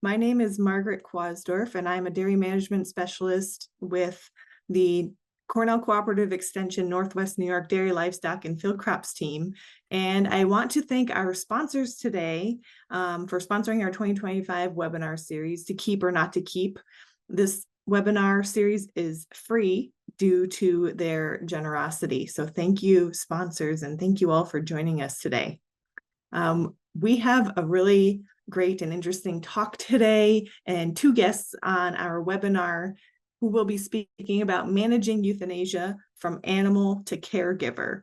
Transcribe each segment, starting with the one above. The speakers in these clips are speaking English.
My name is Margaret Quasdorf, and I'm a dairy management specialist with the Cornell Cooperative Extension Northwest New York Dairy Livestock and Field Crops team. And I want to thank our sponsors today for sponsoring our 2025 webinar series, To Keep or Not to Keep. This webinar series is free due to their generosity. So thank you, sponsors, and thank you all for joining us today. We have a really great and interesting talk today and two guests on our webinar who will be speaking about managing euthanasia from animal to caregiver.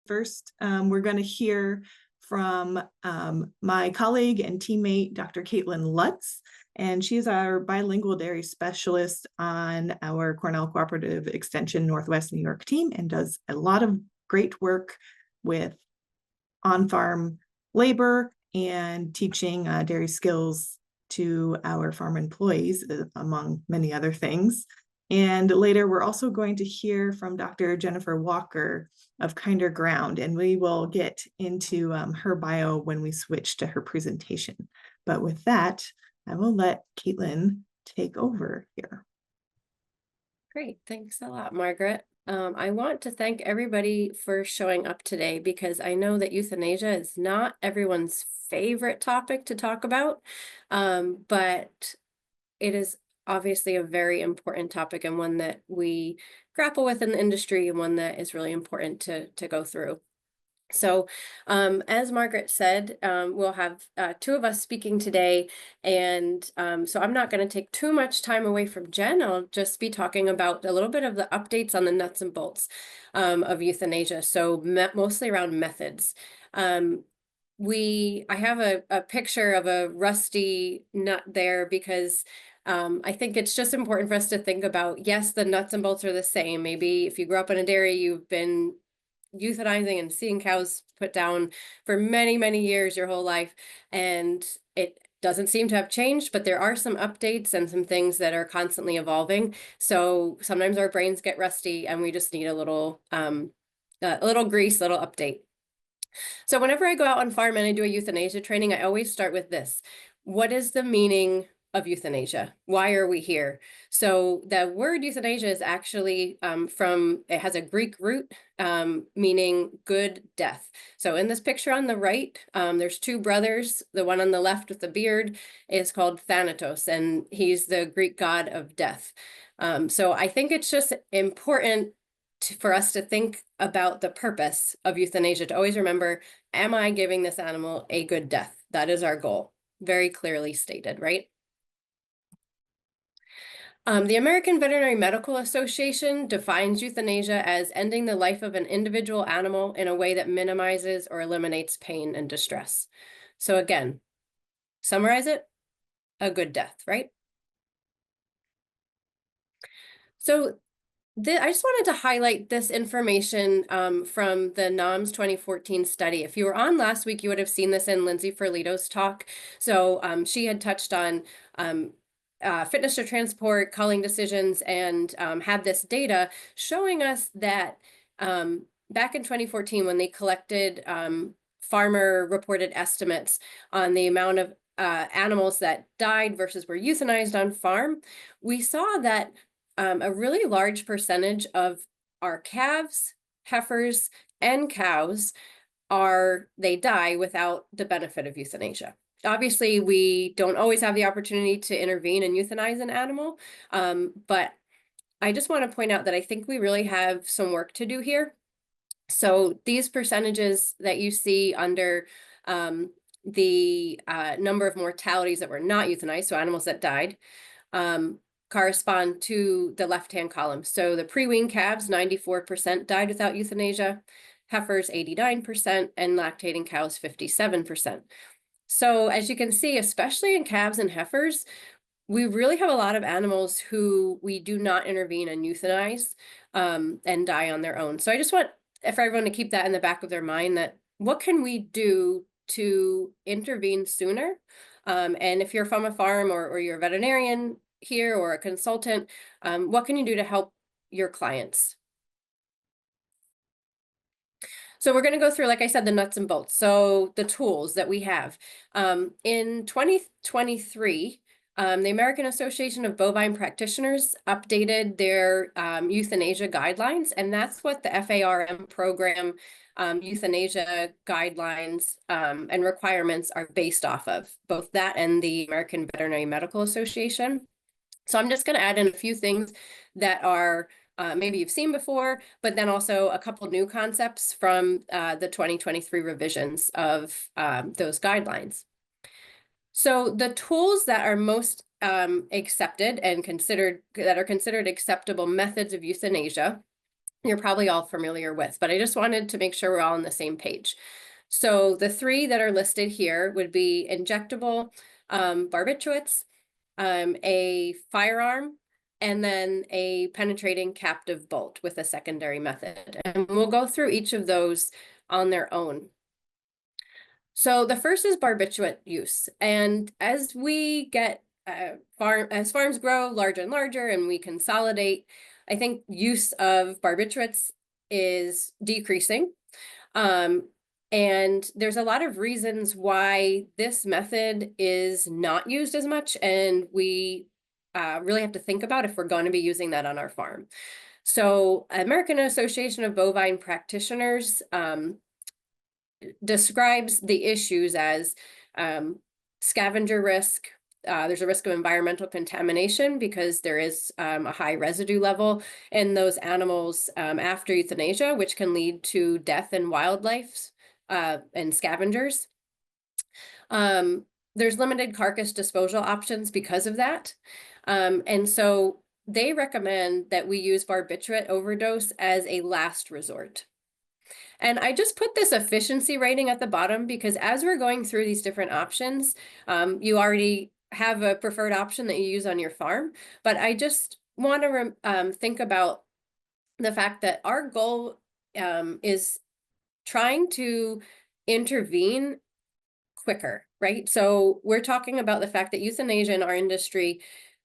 First, we're going to hear from my colleague and teammate, Dr. Kaitlyn Lutz, and she's our bilingual dairy specialist on our Cornell Cooperative Extension Northwest New York team and does a lot of great work with on-farm labor and teaching dairy skills to our farm employees, among many other things. And later, we're also going to hear from Dr. Jennifer Walker of Kinder Ground, and we will get into her bio when we switch to her presentation. But with that, I will let Kaitlyn take over here. Great, thanks a lot, Margaret. I want to thank everybody for showing up today because I know that euthanasia is not everyone's favorite topic to talk about, but it is obviously a very important topic and one that we grapple with in the industry and one that is really important to go through. So as Margaret said, we'll have two of us speaking today, and so I'm not going to take too much time away from Jen. I'll just be talking about a little bit of the updates on the nuts and bolts of euthanasia, so mostly around methods. I have a picture of a rusty nut there because I think it's just important for us to think about, yes, the nuts and bolts are the same. Maybe if you grew up in a dairy, you've been euthanizing and seeing cows put down for many, many years, your whole life, and it doesn't seem to have changed, but there are some updates and some things that are constantly evolving. So sometimes our brains get rusty and we just need a little grease, little update. So whenever I go out on farm and I do a euthanasia training, I always start with this. What is the meaning of euthanasia? Why are we here? So the word euthanasia is actually it has a Greek root meaning good death. So in this picture on the right, there's two brothers. The one on the left with the beard is called Thanatos, and he's the Greek god of death. So I think it's just important for us to think about the purpose of euthanasia, to always remember, am I giving this animal a good death? That is our goal, very clearly stated, right? The American Veterinary Medical Association defines euthanasia as ending the life of an individual animal in a way that minimizes or eliminates pain and distress. So again, summarize it, a good death, right? So I just wanted to highlight this information from the NOMS 2014 study. If you were on last week, you would have seen this in Lindsay Ferlito's talk. So she had touched on fitness to transport, culling decisions, and had this data showing us that back in 2014, when they collected farmer reported estimates on the amount of animals that died versus were euthanized on farm, we saw that a really large percentage of our calves, heifers, and cows they die without the benefit of euthanasia. Obviously, we don't always have the opportunity to intervene and euthanize an animal, but I just want to point out that I think we really have some work to do here. So these percentages that you see under the number of mortalities that were not euthanized, so animals that died, correspond to the left-hand column. So the pre-weaned calves, 94% died without euthanasia, heifers, 89%, and lactating cows, 57%. So as you can see, especially in calves and heifers, we really have a lot of animals who we do not intervene and euthanize and die on their own. So I just want for everyone to keep that in the back of their mind, that what can we do to intervene sooner? And if you're from a farm or you're a veterinarian here or a consultant, what can you do to help your clients? So we're going to go through, like I said, the nuts and bolts. So the tools that we have. In 2023, the American Association of Bovine Practitioners updated their euthanasia guidelines, and that's what the FARM program euthanasia guidelines and requirements are based off of, both that and the American Veterinary Medical Association. So I'm just going to add in a few things that are maybe you've seen before, but then also a couple new concepts from the 2023 revisions of those guidelines. So the tools that are most accepted and that are considered acceptable methods of euthanasia, you're probably all familiar with, but I just wanted to make sure we're all on the same page. So the three that are listed here would be injectable barbiturates, a firearm, and then a penetrating captive bolt with a secondary method. And we'll go through each of those on their own. So the first is barbiturate use. And as we get as farms grow larger and larger and we consolidate, I think use of barbiturates is decreasing. And there's a lot of reasons why this method is not used as much, and we really have to think about if we're going to be using that on our farm. So American Association of Bovine Practitioners describes the issues as scavenger risk. There's a risk of environmental contamination because there is a high residue level in those animals after euthanasia, which can lead to death in wildlife and scavengers. There's limited carcass disposal options because of that. And so they recommend that we use barbiturate overdose as a last resort. And I just put this efficiency rating at the bottom because as we're going through these different options, you already have a preferred option that you use on your farm. But I just want to think about the fact that our goal is trying to intervene quicker, right? So we're talking about the fact that euthanasia in our industry,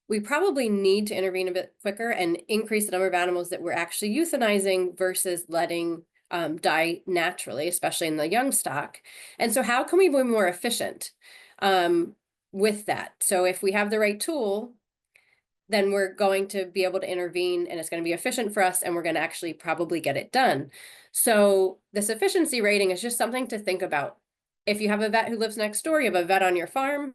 we probably need to intervene a bit quicker and increase the number of animals that we're actually euthanizing versus letting die naturally, especially in the young stock. And so how can we be more efficient with that? So if we have the right tool, then we're going to be able to intervene and it's going to be efficient for us and we're going to actually probably get it done. So this efficiency rating is just something to think about. If you have a vet who lives next door, you have a vet on your farm,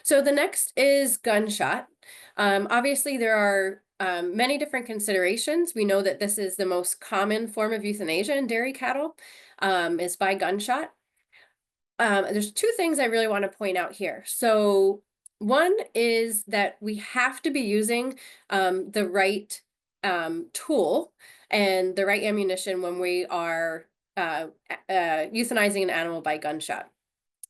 so the next is gunshot. Obviously, there are many different considerations. We know that this is the most common form of euthanasia in dairy cattle, is by gunshot. There's two things I really want to point out here. So one is that we have to be using the right tool and the right ammunition when we are euthanizing an animal by gunshot.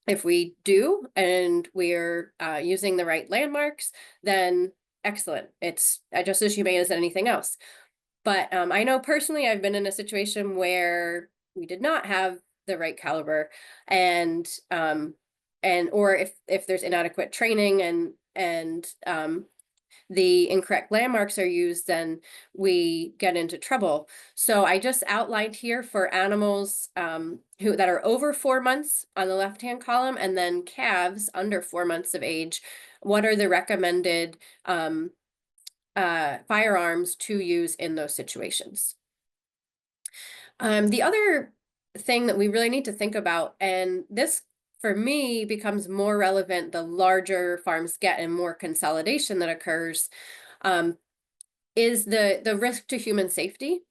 If we do, and we're using the right landmarks, then excellent. It's just as humane as anything else. But I know personally, I've been in a situation where we did not have the right caliber, and or if there's inadequate training and the incorrect landmarks are used, then we get into trouble. So I just outlined here for animals that are over 4 months on the left-hand column, and then calves under 4 months of age, what are the recommended firearms to use in those situations. The other thing that we really need to think about, and this for me becomes more relevant the larger farms get and more consolidation that occurs, is the risk to human safety.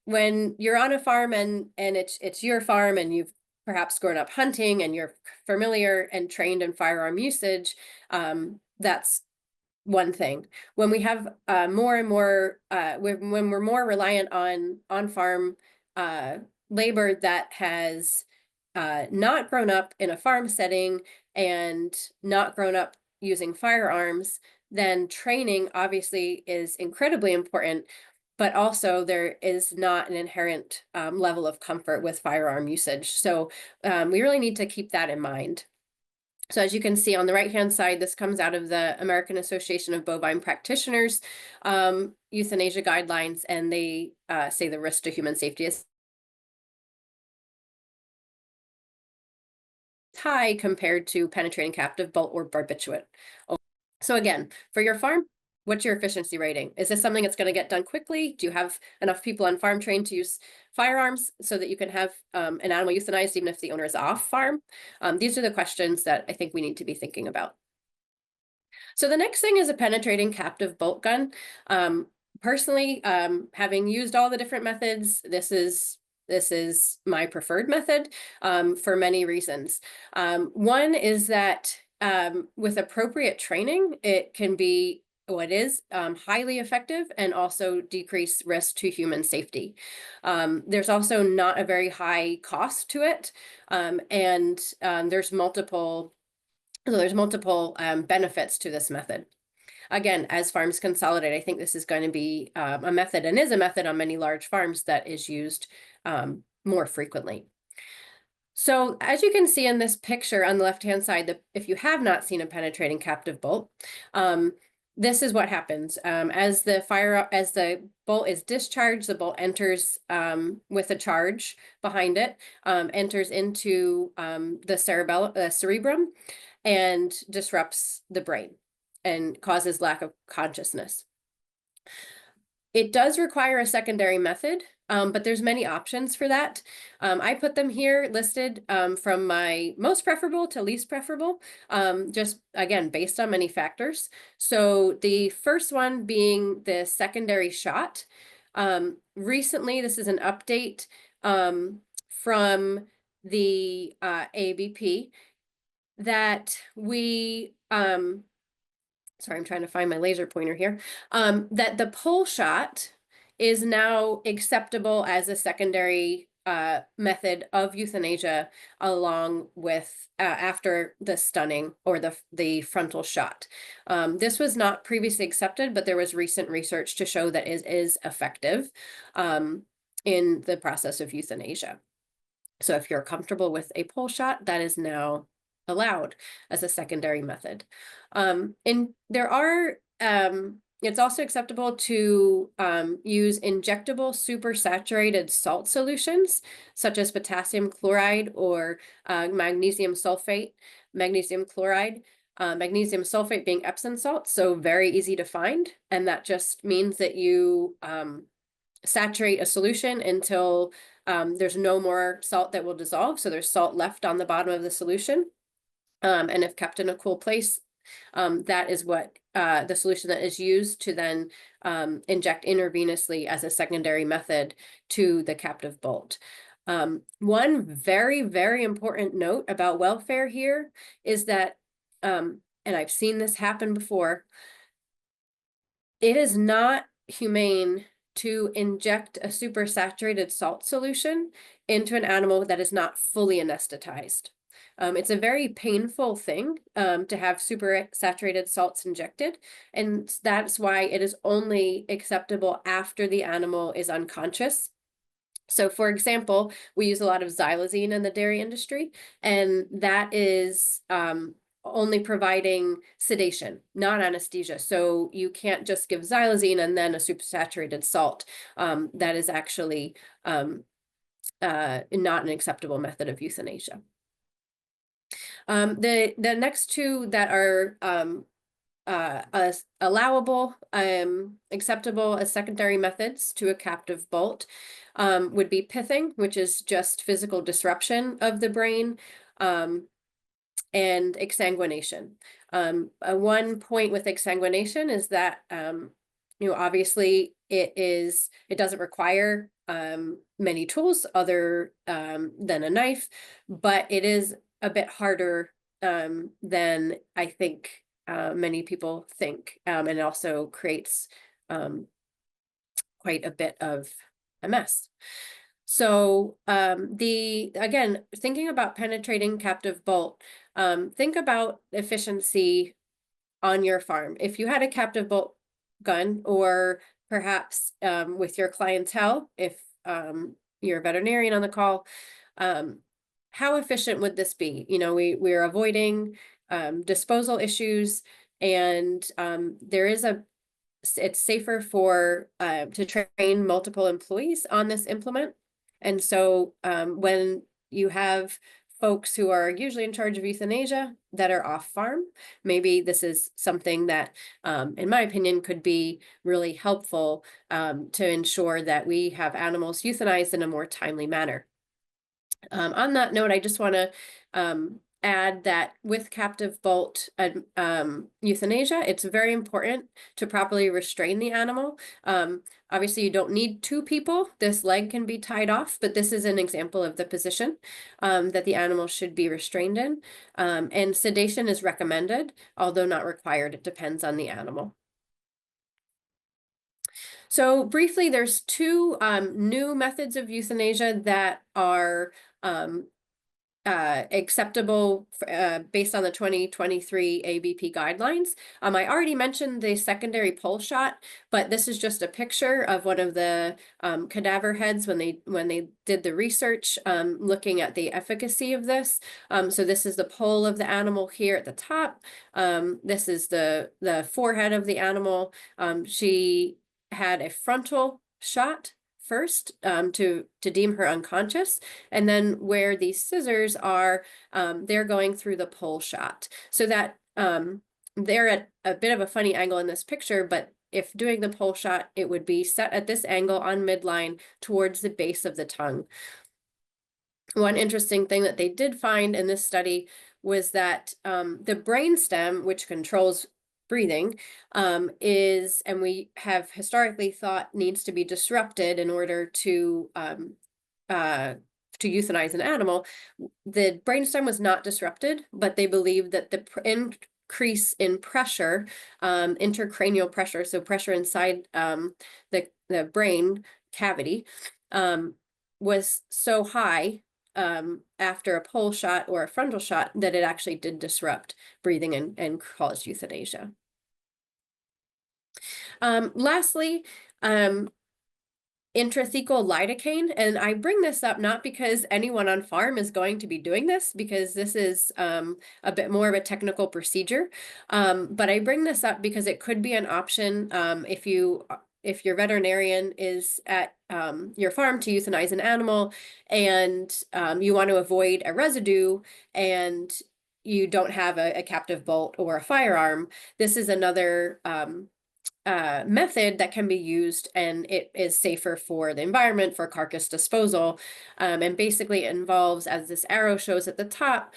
When you're on a farm and it's your farm and you've perhaps grown up hunting and you're familiar and trained in firearm usage, that's one thing. When we have more and more, when we're more reliant on farm labor that has not grown up in a farm setting and not grown up using firearms, then training obviously is incredibly important, but also there is not an inherent level of comfort with firearm usage. So we really need to keep that in mind. So as you can see on the right-hand side, this comes out of the American Association of Bovine Practitioners euthanasia guidelines, and they say the risk to human safety is high compared to penetrating captive bolt or barbiturate. So again, for your farm, what's your efficiency rating? Is this something that's going to get done quickly? Do you have enough people on farm trained to use firearms so that you can have an animal euthanized even if the owner is off farm? These are the questions that I think we need to be thinking about. So the next thing is a penetrating captive bolt gun. Personally, having used all the different methods, this is my preferred method for many reasons. One is that with appropriate training, it can be highly effective and also decrease risk to human safety. There's also not a very high cost to it, and there's multiple benefits to this method. Again, as farms consolidate, I think this is going to be a method, and is a method on many large farms, that is used more frequently. So as you can see in this picture on the left-hand side, if you have not seen a penetrating captive bolt, this is what happens. As the bolt is discharged, the bolt enters with a charge behind it, enters into the cerebrum, and disrupts the brain and causes lack of consciousness. It does require a secondary method, but there's many options for that. I put them here listed from my most preferable to least preferable, just again, based on many factors. So the first one being the secondary shot. Recently, this is an update from the ABP that we, sorry, I'm trying to find my laser pointer here, that the pole shot is now acceptable as a secondary method of euthanasia, along with after the stunning or the frontal shot. This was not previously accepted, but there was recent research to show that it is effective in the process of euthanasia. So if you're comfortable with a pole shot, that is now allowed as a secondary method. And there are, it's also acceptable to use injectable supersaturated salt solutions, such as potassium chloride or magnesium sulfate, magnesium chloride, magnesium sulfate being Epsom salt, so very easy to find. And that just means that you saturate a solution until there's no more salt that will dissolve. So there's salt left on the bottom of the solution. And if kept in a cool place, that is what the solution that is used to then inject intravenously as a secondary method to the captive bolt. One very, very important note about welfare here is that, and I've seen this happen before, it is not humane to inject a supersaturated salt solution into an animal that is not fully anesthetized. It's a very painful thing to have supersaturated salts injected, and that's why it is only acceptable after the animal is unconscious. So for example, we use a lot of xylazine in the dairy industry, and that is only providing sedation, not anesthesia. So you can't just give xylazine and then a supersaturated salt. That is actually not an acceptable method of euthanasia. The next two that are allowable, acceptable as secondary methods to a captive bolt would be pithing, which is just physical disruption of the brain, and exsanguination. One point with exsanguination is that obviously it doesn't require many tools other than a knife, but it is a bit harder than I think many people think, and it also creates quite a bit of a mess. So again, thinking about penetrating captive bolt, think about efficiency on your farm. If you had a captive bolt gun, or perhaps with your clientele, if you're a veterinarian on the call, how efficient would this be? We're avoiding disposal issues, and it's safer for to train multiple employees on this implement. And so when you have folks who are usually in charge of euthanasia that are off farm, maybe this is something that, in my opinion, could be really helpful to ensure that we have animals euthanized in a more timely manner. On that note, I just want to add that with captive bolt euthanasia, it's very important to properly restrain the animal. Obviously, you don't need two people. This leg can be tied off, but this is an example of the position that the animal should be restrained in. And sedation is recommended, although not required. It depends on the animal. So briefly, there's two new methods of euthanasia that are acceptable based on the 2023 ABP guidelines. I already mentioned the secondary pole shot, but this is just a picture of one of the cadaver heads when they did the research looking at the efficacy of this. So this is the pole of the animal here at the top. This is the forehead of the animal. She had a frontal shot first to deem her unconscious, and then where these scissors are, they're going through the pole shot, so that they're at a bit of a funny angle in this picture, but if doing the pole shot, it would be set at this angle on midline towards the base of the tongue. One interesting thing that they did find in this study was that the brainstem, which controls breathing, is, and we have historically thought needs to be disrupted in order to euthanize an animal. The brainstem was not disrupted, but they believe that the increase in pressure, intracranial pressure, so pressure inside the brain cavity, was so high after a pole shot or a frontal shot that it actually did disrupt breathing and caused euthanasia. Lastly, intrathecal lidocaine, and I bring this up not because anyone on farm is going to be doing this, because this is a bit more of a technical procedure, but I bring this up because it could be an option if your veterinarian is at your farm to euthanize an animal, and you want to avoid a residue, and you don't have a captive bolt or a firearm. This is another method that can be used, and it is safer for the environment, for carcass disposal, and basically it involves, as this arrow shows at the top,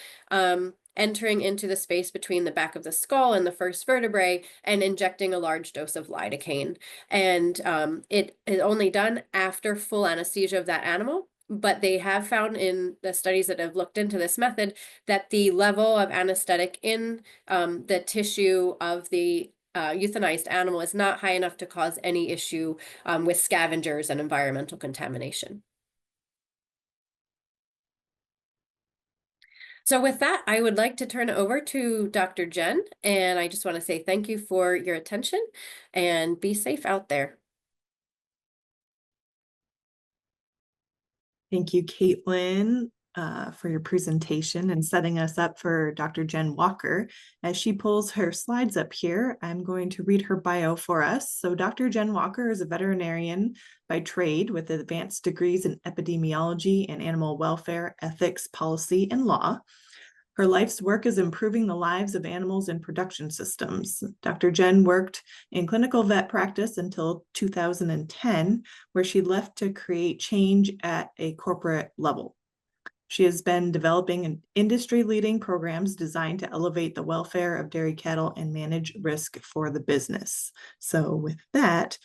entering into the space between the back of the skull and the first vertebrae and injecting a large dose of lidocaine. And it is only done after full anesthesia of that animal. But they have found in the studies that have looked into this method that the level of anesthetic in the tissue of the euthanized animal is not high enough to cause any issue with scavengers and environmental contamination. So with that, I would like to turn it over to Dr. Jen, and I just want to say thank you for your attention, and be safe out there. Thank you, Kaitlyn, for your presentation and setting us up for Dr. Jen Walker. As she pulls her slides up here, I'm going to read her bio for us. So Dr. Jen Walker is a veterinarian by trade with advanced degrees in epidemiology and animal welfare, ethics, policy, and law. Her life's work is improving the lives of animals in production systems. Dr. Jen worked in clinical vet practice until 2010, where she left to create change at a corporate level. She has been developing industry-leading programs designed to elevate the welfare of dairy cattle and manage risk for the business. So with that,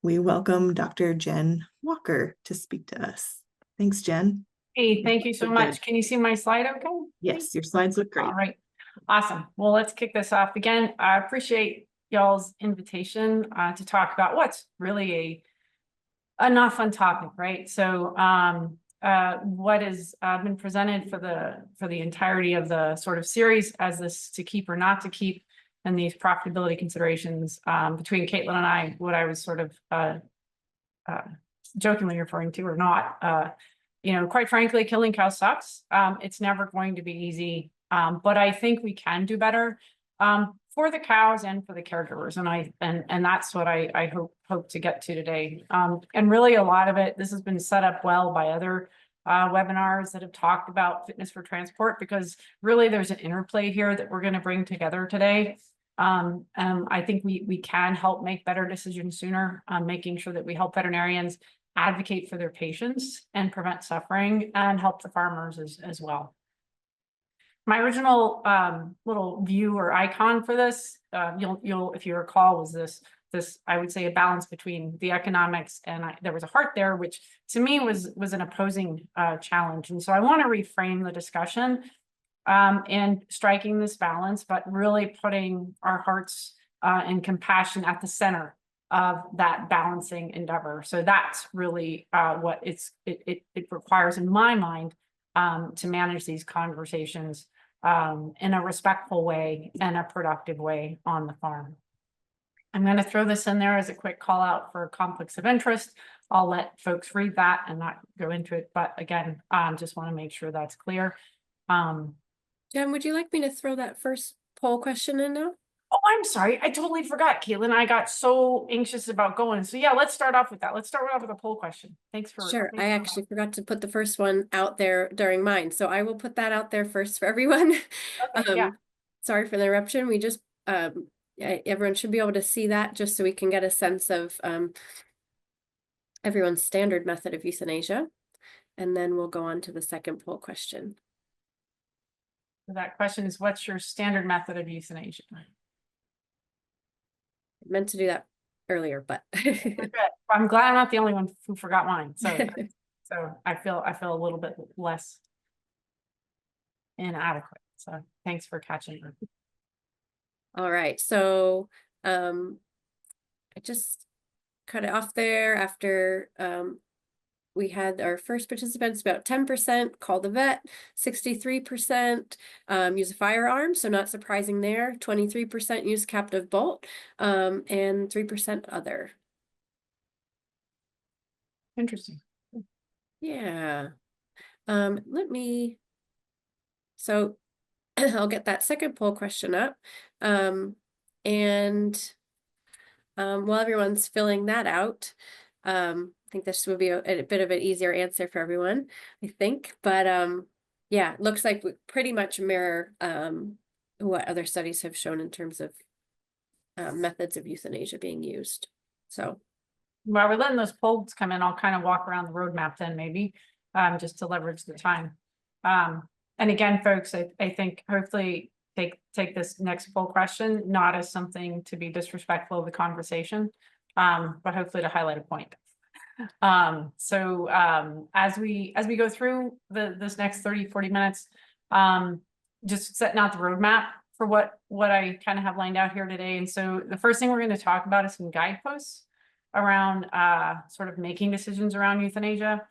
we welcome Dr. Jen Walker to speak to us. Thanks, Jen. Hey, thank you so much. Can you see my slide okay? Yes, your slides look great. All right, awesome. Well, let's kick this off. Again, I appreciate y'all's invitation to talk about what's really a not fun topic, right? So what has been presented for the entirety of the sort of series as this to keep or not to keep, and these profitability considerations between Kaitlyn and I, what I was sort of jokingly referring to or not, you know, quite frankly, killing cows sucks. It's never going to be easy But I think we can do better for the cows and for the caregivers. And that's what I hope to get to today. And really a lot of it, this has been set up well by other webinars that have talked about fitness for transport, because really there's an interplay here that we're going to bring together today. I think we can help make better decisions sooner, making sure that we help veterinarians advocate for their patients and prevent suffering, and help the farmers as well. My original little view or icon for this, you'll if you recall, was this I would say a balance between the economics and there was a heart there, which to me was an opposing challenge. And so I want to reframe the discussion and striking this balance, but really putting our hearts and compassion at the center of that balancing endeavor. So that's really what it requires in my mind to manage these conversations in a respectful way and a productive way on the farm. I'm going to throw this in there as a quick call out for conflicts of interest. I'll let folks read that and not go into it. But again, just want to make sure that's clear. Jen, would you like me to throw that first poll question in now? Oh, I'm sorry. I totally forgot, Kaitlyn. I got so anxious about going. So yeah, let's start off with that. Let's start off with a poll question. Thanks for. Sure. I actually forgot to put the first one out there during mine. So I will put that out there first for everyone. Okay, yeah. Sorry for the interruption. We just, everyone should be able to see that just so we can get a sense of everyone's standard method of euthanasia. And then we'll go on to the second poll question. That question is, what's your standard method of euthanasia? I meant to do that earlier, but I'm glad I'm not the only one who forgot mine. So I feel a little bit less inadequate. So thanks for catching me. All right. So I just cut it off there after we had our first participants, about 10% call the vet, 63% use a firearm, so not surprising there, 23% use captive bolt, and 3% other. Interesting. Yeah. So I'll get that second poll question up. While everyone's filling that out, I think this would be a bit of an easier answer for everyone, I think. But yeah, it looks like we pretty much mirror what other studies have shown in terms of methods of euthanasia being used. So while we're letting those polls come in, I'll kind of walk around the roadmap then maybe, just to leverage the time. And again, folks, I think hopefully take this next poll question not as something to be disrespectful of the conversation, but hopefully to highlight a point. As we go through this next 30-40 minutes, just setting out the roadmap for what I kind of have lined out here today. And so the first thing we're going to talk about is some guideposts around sort of making decisions around euthanasia,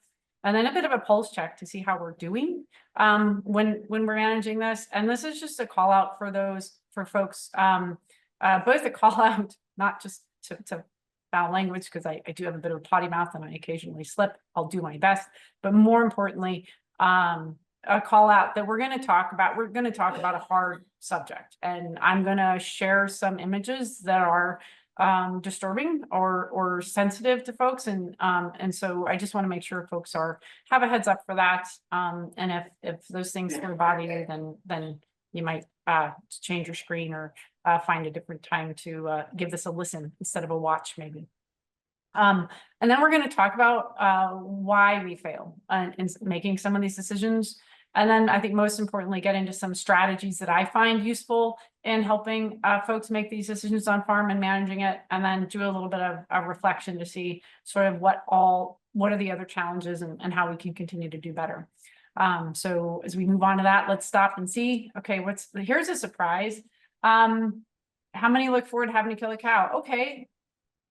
and then a bit of a pulse check to see how we're doing when we're managing this. And this is just a call out for folks, both a call out, not just to foul language, because I do have a bit of a potty mouth and I occasionally slip. I'll do my best, but more importantly, a call out that we're going to talk about a hard subject, and I'm going to share some images that are disturbing or sensitive to folks, and so I just want to make sure folks have a heads up for that, and if those things are bother you, then you might change your screen or find a different time to give this a listen instead of a watch maybe. And then we're going to talk about why we fail in making some of these decisions. And then I think most importantly, get into some strategies that I find useful in helping folks make these decisions on farm and managing it. And then do a little bit of a reflection to see sort of what are the other challenges and how we can continue to do better. So as we move on to that, let's stop and see, okay, here's a surprise. How many look forward to having to kill a cow? Okay,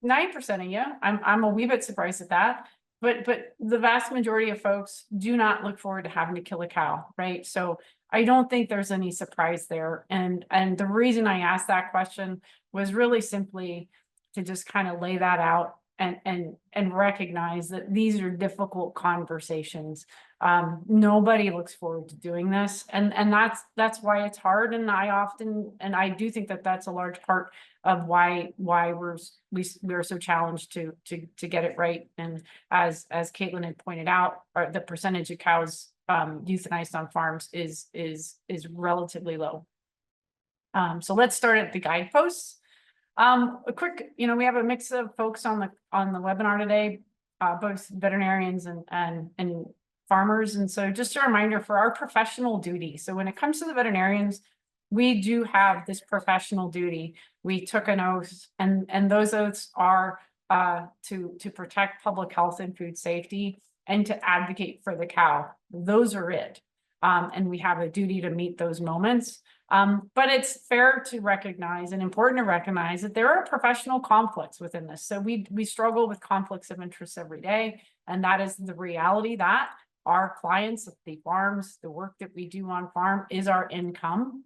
9% of you. I'm a wee bit surprised at that. But the vast majority of folks do not look forward to having to kill a cow, right? So I don't think there's any surprise there. And the reason I asked that question was really simply to just kind of lay that out and recognize that these are difficult conversations. Nobody looks forward to doing this, and that's why it's hard. And I do think that that's a large part of why we're so challenged to get it right. And as Kaitlyn had pointed out, the percentage of cows euthanized on farms is relatively low. So let's start at the guideposts. A quick, we have a mix of folks on the webinar today, both veterinarians and farmers. And so just a reminder for our professional duty. So when it comes to the veterinarians, we do have this professional duty. We took an oath, and those oaths are to protect public health and food safety and to advocate for the cow. Those are it. And we have a duty to meet those moments. But it's fair to recognize and important to recognize that there are professional conflicts within this. So we struggle with conflicts of interest every day. And that is the reality that our clients, the farms, the work that we do on farm is our income.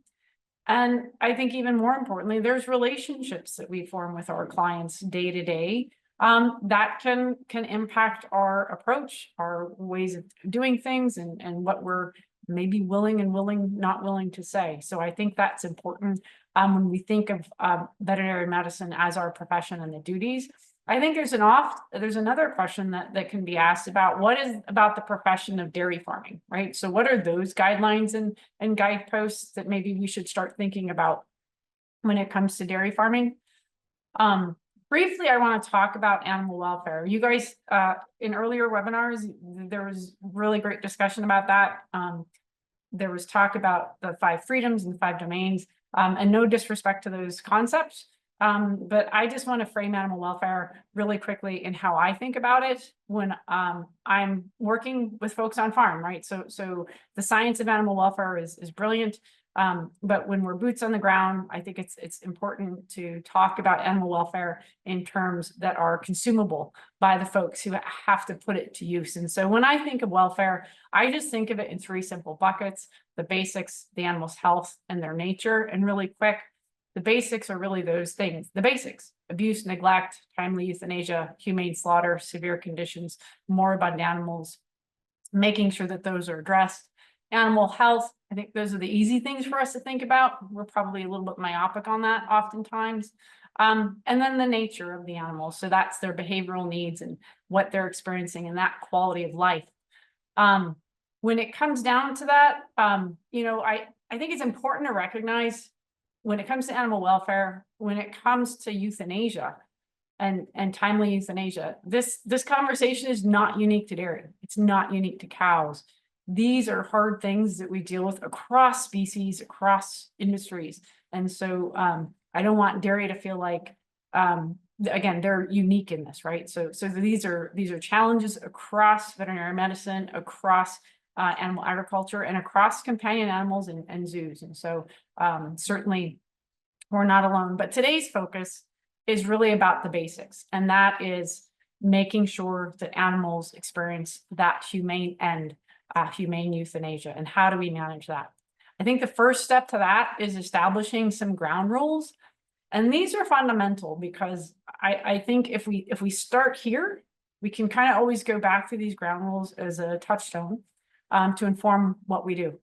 And I think even more importantly, there's relationships that we form with our clients day to day that can impact our approach, our ways of doing things, and what we're maybe not willing to say. So I think that's important when we think of veterinary medicine as our profession and the duties. I think there's another question that can be asked about what is about the profession of dairy farming, right? So what are those guidelines and guideposts that maybe we should start thinking about when it comes to dairy farming? Briefly, I want to talk about animal welfare. You guys, in earlier webinars, there was really great discussion about that. There was talk about the 5 freedoms and 5 domains, and no disrespect to those concepts. But I just want to frame animal welfare really quickly in how I think about it when I'm working with folks on farm, right? So the science of animal welfare is brilliant. But when we're boots on the ground, I think it's important to talk about animal welfare in terms that are consumable by the folks who have to put it to use. And so when I think of welfare, I just think of it in 3 simple buckets: the basics, the animal's health, and their nature. And really quick, the basics are really those things. The basics: abuse, neglect, timely euthanasia, humane slaughter, severe conditions, moribund animals, making sure that those are addressed. Animal health, I think those are the easy things for us to think about. We're probably a little bit myopic on that oftentimes. And then the nature of the animal. So that's their behavioral needs and what they're experiencing and that quality of life. When it comes down to that, I think it's important to recognize when it comes to animal welfare, when it comes to euthanasia and timely euthanasia, this conversation is not unique to dairy. It's not unique to cows. These are hard things that we deal with across species, across industries. And so I don't want dairy to feel like, again, they're unique in this, right? So these are challenges across veterinary medicine, across animal agriculture, and across companion animals and zoos. And so certainly we're not alone. But today's focus is really about the basics. And that is making sure that animals experience that humane end. Humane euthanasia, and how do we manage that? I think the first step to that is establishing some ground rules, and these are fundamental because I think if we start here, we can kind of always go back to these ground rules as a touchstone to inform what we do.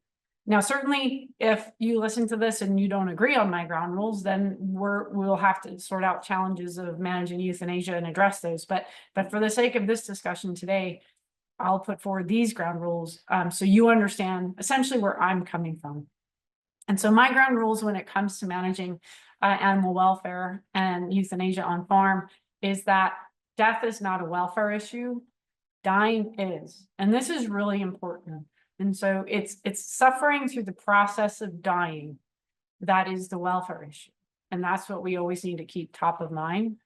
Now, certainly, if you listen to this and you don't agree on my ground rules, then we'll have to sort out challenges of managing euthanasia and address those. But for the sake of this discussion today, I'll put forward these ground rules so you understand essentially where I'm coming from. And so my ground rules when it comes to managing animal welfare and euthanasia on farm is that death is not a welfare issue, dying is. And this is really important. And so it's suffering through the process of dying that is the welfare issue. And that's what we always need to keep top of mind.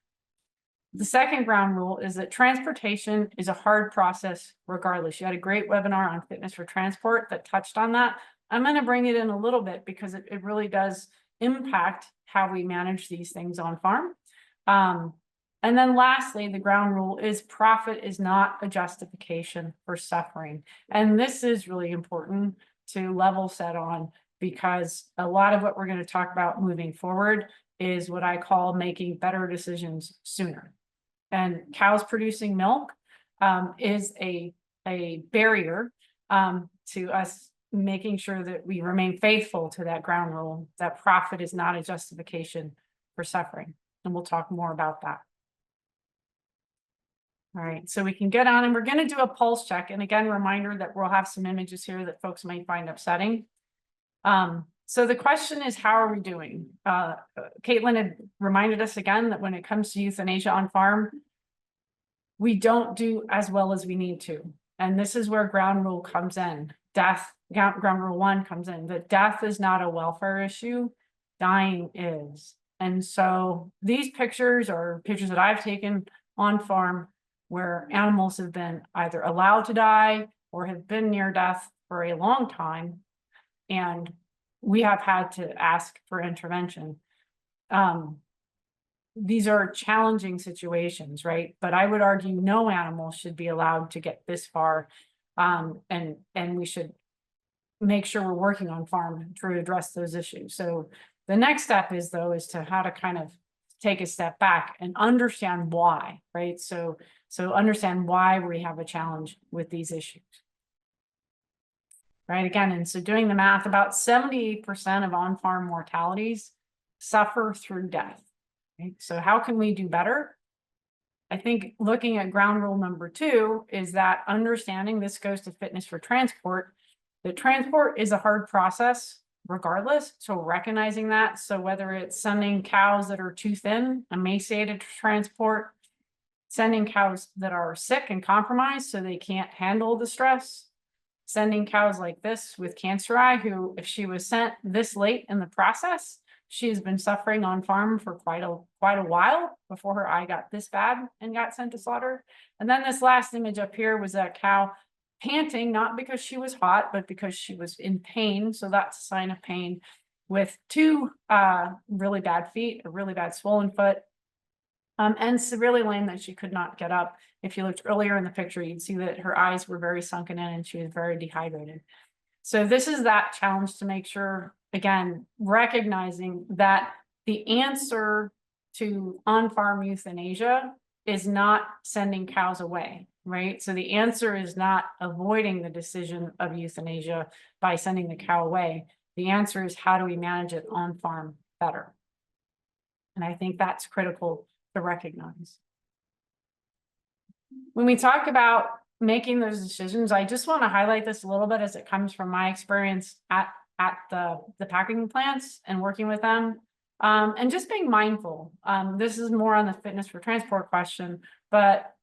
The second ground rule is that transportation is a hard process regardless. You had a great webinar on fitness for transport that touched on that. I'm going to bring it in a little bit because it really does impact how we manage these things on farm. And then lastly, the ground rule is profit is not a justification for suffering. And this is really important to level set on because a lot of what we're going to talk about moving forward is what I call making better decisions sooner. cows producing milk is a barrier to us making sure that we remain faithful to that ground rule, that profit is not a justification for suffering. And we'll talk more about that. All right, so we can get on and we're going to do a pulse check. And again, reminder that we'll have some images here that folks might find upsetting. So the question is, how are we doing? Kaitlyn had reminded us again that when it comes to euthanasia on farm, we don't do as well as we need to. And this is where ground rule comes in. Ground rule 1 comes in, that death is not a welfare issue, dying is. And so these pictures are pictures that I've taken on farm where animals have been either allowed to die or have been near death for a long time. And we have had to ask for intervention. These are challenging situations, right? But I would argue no animal should be allowed to get this far. And we should make sure we're working on farm to address those issues. So the next step is to how to kind of take a step back and understand why, right? So understand why we have a challenge with these issues. Right, again, and so doing the math, about 78% of on-farm mortalities suffer through death. Right? So how can we do better? I think looking at ground rule number 2 is that understanding, this goes to fitness for transport, that transport is a hard process regardless. So recognizing that, so whether it's sending cows that are too thin, emaciated to transport, sending cows that are sick and compromised so they can't handle the stress, sending cows like this with cancer eye, who, if she was sent this late in the process, she has been suffering on farm for quite a while before her eye got this bad and got sent to slaughter. And then this last image up here was that cow panting, not because she was hot, but because she was in pain. So that's a sign of pain, with 2 really bad feet, a really bad swollen foot, and severely lame that she could not get up. If you looked earlier in the picture, you'd see that her eyes were very sunken in and she was very dehydrated. So this is that challenge to make sure, again, recognizing that the answer to on-farm euthanasia is not sending cows away, right? So the answer is not avoiding the decision of euthanasia by sending the cow away. The answer is, how do we manage it on farm better? And I think that's critical to recognize. When we talk about making those decisions, I just want to highlight this a little bit as it comes from my experience at the packing plants and working with them, and just being mindful. This is more on the fitness for transport question, but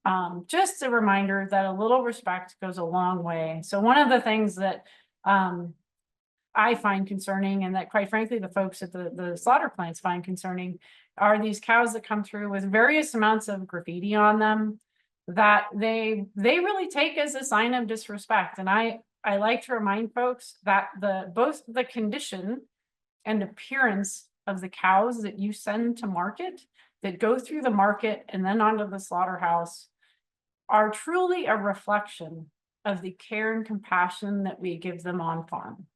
just a reminder that a little respect goes a long way. So one of the things that I find concerning, and that quite frankly the folks at the slaughter plants find concerning, are these cows that come through with various amounts of graffiti on them that they really take as a sign of disrespect. And I like to remind folks that both the condition and appearance of the cows that you send to market, that go through the market and then onto the slaughterhouse, are truly a reflection of the care and compassion that we give them on farm.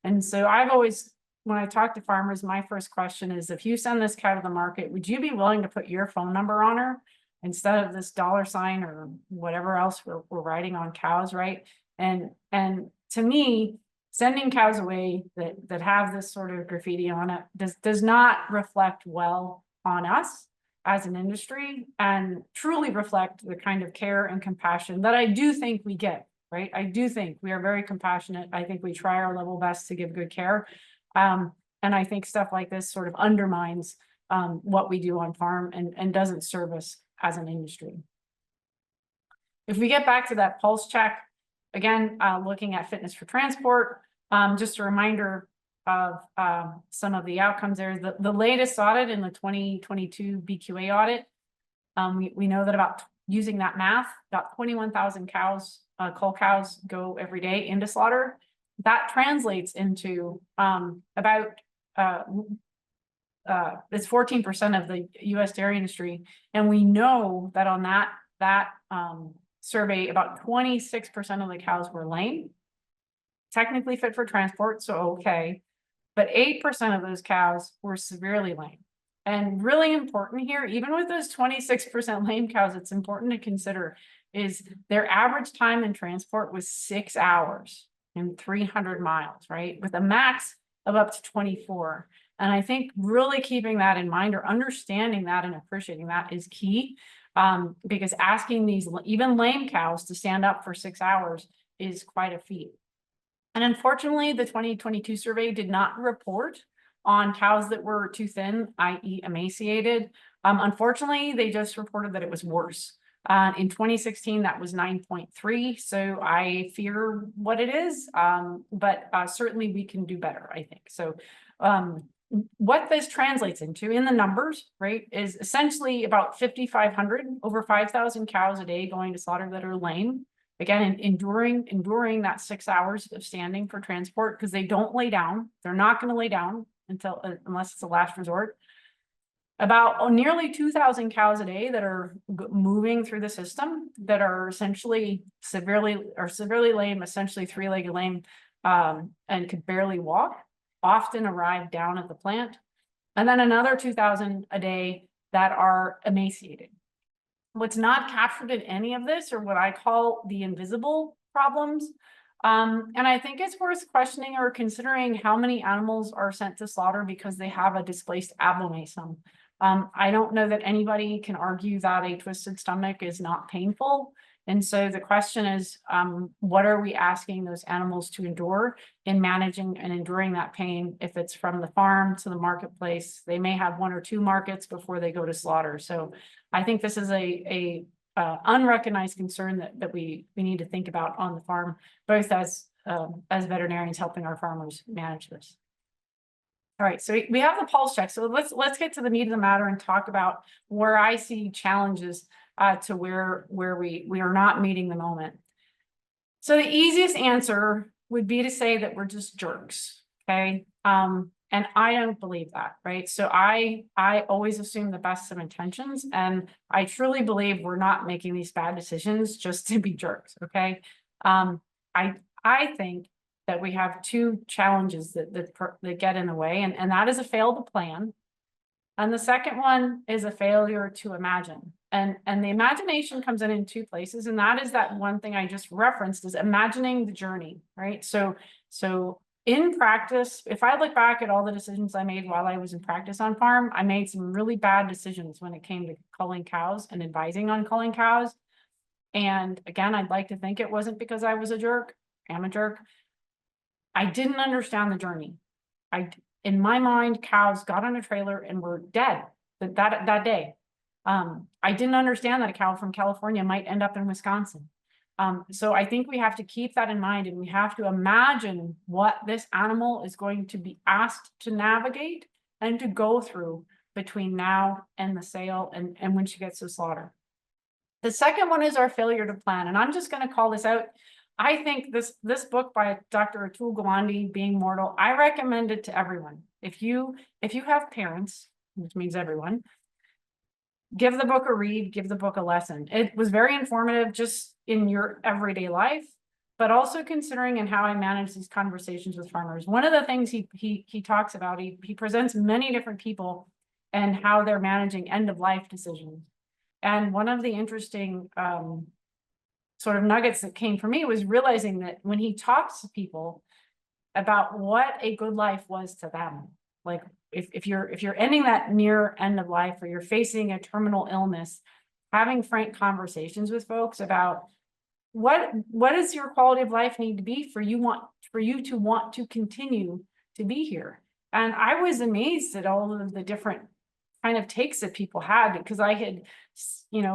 And so I've always, when I talk to farmers, my first question is, if you send this cow to the market, would you be willing to put your phone number on her instead of this $sign or whatever else we're writing on cows, right? And to me, sending cows away that have this sort of graffiti on it does not reflect well on us as an industry, and truly reflect the kind of care and compassion that I do think we get, right? I do think we are very compassionate. I think we try our level best to give good care. And I think stuff like this sort of undermines what we do on farm and doesn't serve us as an industry. If we get back to that pulse check, again, looking at fitness for transport, just a reminder of some of the outcomes there. The latest audit in the 2022 BQA audit, we know that about, using that math, about 21,000 cows, cull cows go every day into slaughter. That translates into about it's 14% of the U.S. dairy industry, and we know that on that survey, about 26% of the cows were lame, technically fit for transport, so okay, but 8% of those cows were severely lame. And really important here, even with those 26% lame cows, it's important to consider is their average time in transport was 6 hours and 300 miles, right? With a max of up to 24. And I think really keeping that in mind or understanding that and appreciating that is key, because asking these even lame cows to stand up for 6 hours is quite a feat. And unfortunately, the 2022 survey did not report on cows that were too thin, i.e. emaciated. Unfortunately, they just reported that it was worse. In 2016, that was 9.3. So I fear what it is, but certainly we can do better, I think. So what this translates into in the numbers, right, is essentially about 5,500, over 5,000 cows a day going to slaughter that are lame. Again, enduring that 6 hours of standing for transport because they don't lay down. They're not going to lay down unless it's a last resort. About nearly 2,000 cows a day that are moving through the system that are essentially severely lame, essentially three-legged lame, and could barely walk, often arrive down at the plant. And then another 2,000 a day that are emaciated. What's not captured in any of this are what I call the invisible problems. And I think it's worth questioning or considering how many animals are sent to slaughter because they have a displaced abomasum. I don't know that anybody can argue that a twisted stomach is not painful. And so the question is, what are we asking those animals to endure in managing and enduring that pain? If it's from the farm to the marketplace, they may have 1 or 2 markets before they go to slaughter. So I think this is a unrecognized concern that we need to think about on the farm, both as veterinarians helping our farmers manage this. All right, so we have the pulse check. So let's get to the meat of the matter and talk about where I see challenges to where we are not meeting the moment. So the easiest answer would be to say that we're just jerks, okay? And I don't believe that, right? So I always assume the best of intentions, and I truly believe we're not making these bad decisions just to be jerks, okay? I think that we have 2 challenges that get in the way, and that is a fail to plan. And the second one is a failure to imagine. And the imagination comes in 2 places, and that is that one thing I just referenced is imagining the journey, right? So in practice, if I look back at all the decisions I made while I was in practice on farm, I made some really bad decisions when it came to culling cows and advising on culling cows. And again, I'd like to think it wasn't because I was a jerk. I'm a jerk. I didn't understand the journey. In my mind, cows got on a trailer and were dead that day. I didn't understand that a cow from California might end up in Wisconsin. So I think we have to keep that in mind, and we have to imagine what this animal is going to be asked to navigate and to go through between now and the sale and when she gets to slaughter. The second one is our failure to plan, and I'm just going to call this out. I think this book by Dr. Atul Gawande, Being Mortal, I recommend it to everyone. If you have parents, which means everyone, give the book a read, give the book a lesson. It was very informative just in your everyday life, but also considering in how I manage these conversations with farmers. One of the things he talks about, he presents many different people and how they're managing end of life decisions. And one of the interesting sort of nuggets that came for me was realizing that when he talks to people about what a good life was to them, like if you're ending that near end of life or you're facing a terminal illness, having frank conversations with folks about what does your quality of life need to be for you to want to continue to be here. And I was amazed at all of the different kind of takes that people had, because I had,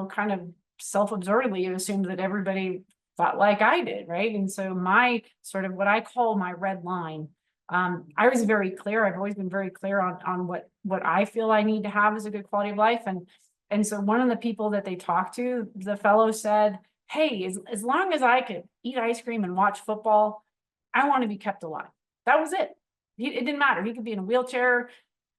kind of self-absorbedly assumed that everybody thought like I did, right? And so my sort of what I call my red line, I was very clear. I've always been very clear on what I feel I need to have as a good quality of life. And so one of the people that they talked to, the fellow said, hey, as long as I could eat ice cream and watch football, I want to be kept alive. That was it. It didn't matter. He could be in a wheelchair,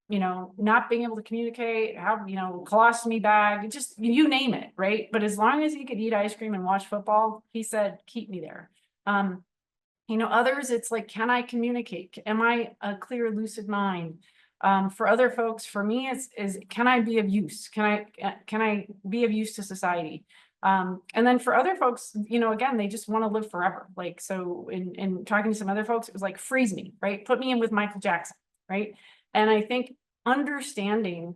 not being able to communicate, have, colostomy bag, just you name it, right? But as long as he could eat ice cream and watch football, he said, keep me there. Others, it's like, can I communicate? Am I a clear, lucid mind? For other folks, for me, is can I be of use? Can I be of use to society? And then for other folks, you know, again, they just want to live forever. Like, so in talking to some other folks, it was like, freeze me, right? Put me in with Michael Jackson, right? And I think understanding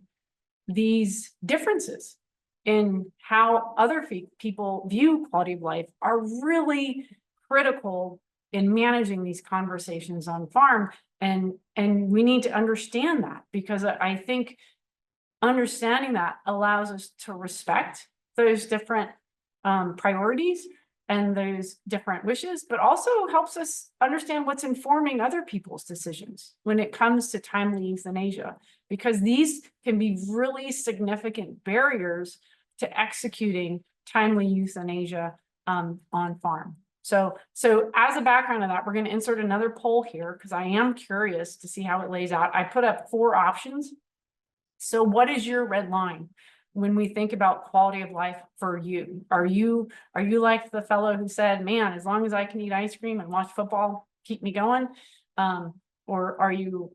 these differences in how other people view quality of life are really critical in managing these conversations on farm. And we need to understand that, because I think understanding that allows us to respect those different priorities and those different wishes, but also helps us understand what's informing other people's decisions when it comes to timely euthanasia, because these can be really significant barriers to executing timely euthanasia on farm. So as a background of that, we're going to insert another poll here because I am curious to see how it lays out. I put up 4 options. So what is your red line when we think about quality of life for you? Are you like the fellow who said, man, as long as I can eat ice cream and watch football, keep me going? Or are you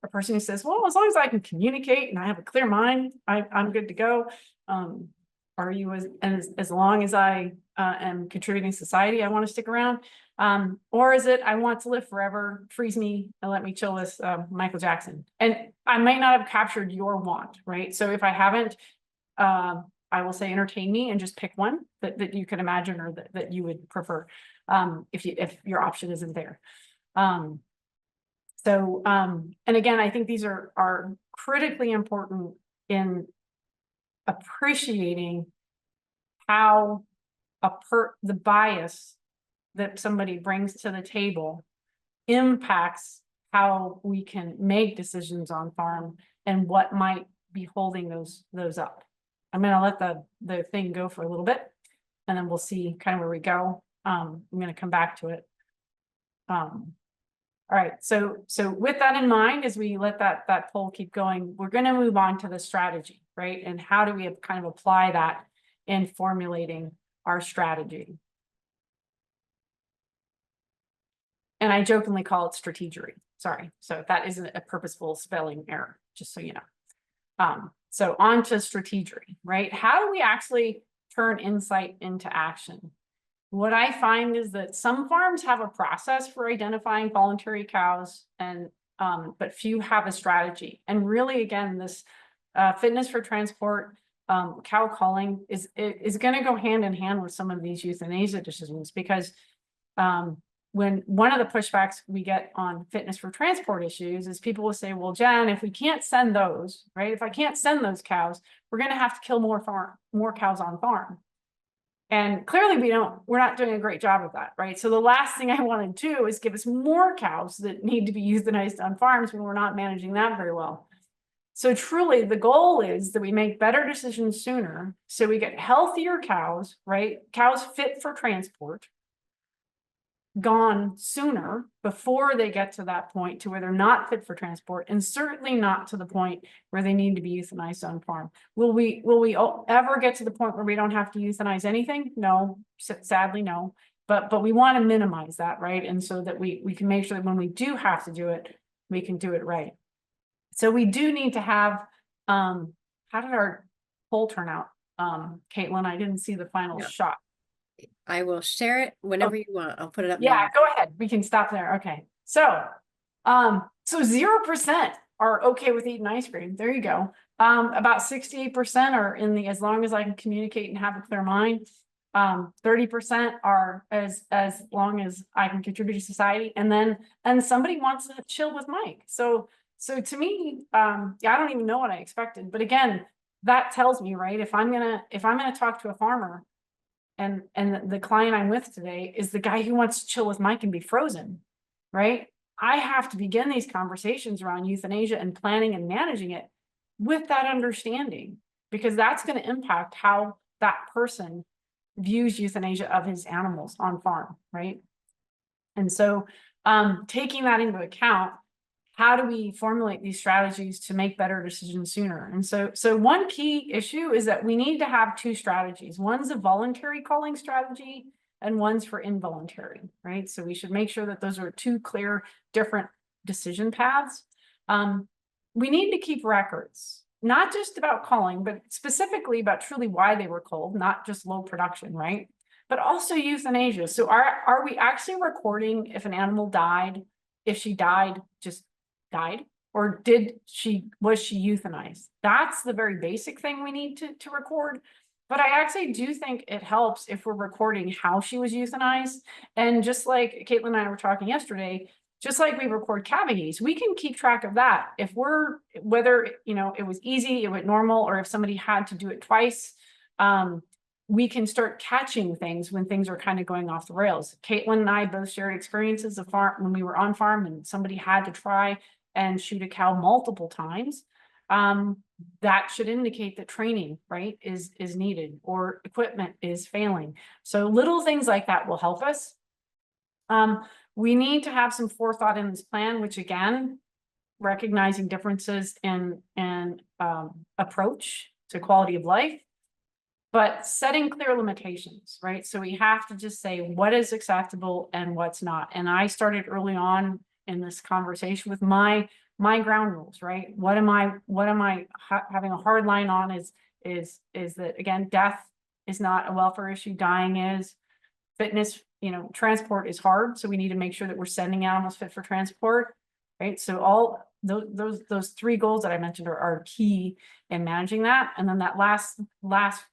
a person who says, well, as long as I can communicate and I have a clear mind, I'm good to go? Are you as long as I am contributing to society, I want to stick around? Or is it, I want to live forever, freeze me and let me chill with Michael Jackson? And I might not have captured your want, right? So if I haven't, I will say entertain me and just pick one that you can imagine or that you would prefer, if your option isn't there. And again, I think these are critically important in appreciating how the bias that somebody brings to the table impacts how we can make decisions on farm and what might be holding those up. I'm going to let the thing go for a little bit, and then we'll see kind of where we go. I'm going to come back to it. All right, so with that in mind, as we let that poll keep going, we're going to move on to the strategy, right? And how do we kind of apply that in formulating our strategy? And I jokingly call it strategery. Sorry, so that isn't a purposeful spelling error, just so you know. So on to strategery, right? How do we actually turn insight into action? What I find is that some farms have a process for identifying voluntary cows, and but few have a strategy. And really, again, this fitness for transport, cow calling is going to go hand in hand with some of these euthanasia decisions, because when one of the pushbacks we get on fitness for transport issues is people will say, well, Jen, if we can't send those, right? If I can't send those cows, we're going to have to kill more cows on farm. And clearly we're not doing a great job of that, right? So the last thing I want to do is give us more cows that need to be euthanized on farms when we're not managing that very well. So truly the goal is that we make better decisions sooner, so we get healthier cows, right? Cows fit for transport, gone sooner before they get to that point to where they're not fit for transport, and certainly not to the point where they need to be euthanized on farm. Will we ever get to the point where we don't have to euthanize anything? No, sadly, no. But we want to minimize that, right? And so that we can make sure that when we do have to do it, we can do it right. So we do need to have, how did our poll turn out? Kaitlyn, I didn't see the final shot. I will share it whenever you want. I'll put it up Yeah, now. go ahead. We can stop there. Okay. So 0% are okay with eating ice cream. There you go. About 68% are in the, as long as I can communicate and have a clear mind. 30% are as long as I can contribute to society. And somebody wants to chill with Mike. So to me, yeah, I don't even know what I expected, but again, that tells me, right? If I'm gonna talk to a farmer, and the client I'm with today is the guy who wants to chill with Mike and be frozen, right? I have to begin these conversations around euthanasia and planning and managing it with that understanding, because that's going to impact how that person views euthanasia of his animals on farm, right? And so taking that into account, how do we formulate these strategies to make better decisions sooner? And so one key issue is that we need to have 2 strategies. One's a voluntary calling strategy and one's for involuntary, right? So we should make sure that those are 2 clear, different decision paths. we need to keep records, not just about culling, but specifically about truly why they were culled, not just low production, right? But also euthanasia. So are we actually recording if an animal died, if she died, just died? Or was she euthanized? That's the very basic thing we need to record. But I actually do think it helps if we're recording how she was euthanized. And just like Kaitlyn and I were talking yesterday, just like we record cavities, we can keep track of that. Whether, it was easy, it went normal, or if somebody had to do it twice, we can start catching things when things are kind of going off the rails. Kaitlyn and I both shared experiences of farm when we were on farm and somebody had to try and shoot a cow multiple times. That should indicate that training, right, is needed, or equipment is failing. So little things like that will help us. We need to have some forethought in this plan, which again, recognizing differences in approach to quality of life, but setting clear limitations, right? So we have to just say what is acceptable and what's not. And I started early on in this conversation with my ground rules, right? What am I having a hard line on is that, again, death is not a welfare issue, dying is. Fitness, transport is hard, so we need to make sure that we're sending animals fit for transport, right? So all those three goals that I mentioned are key in managing that. And then that last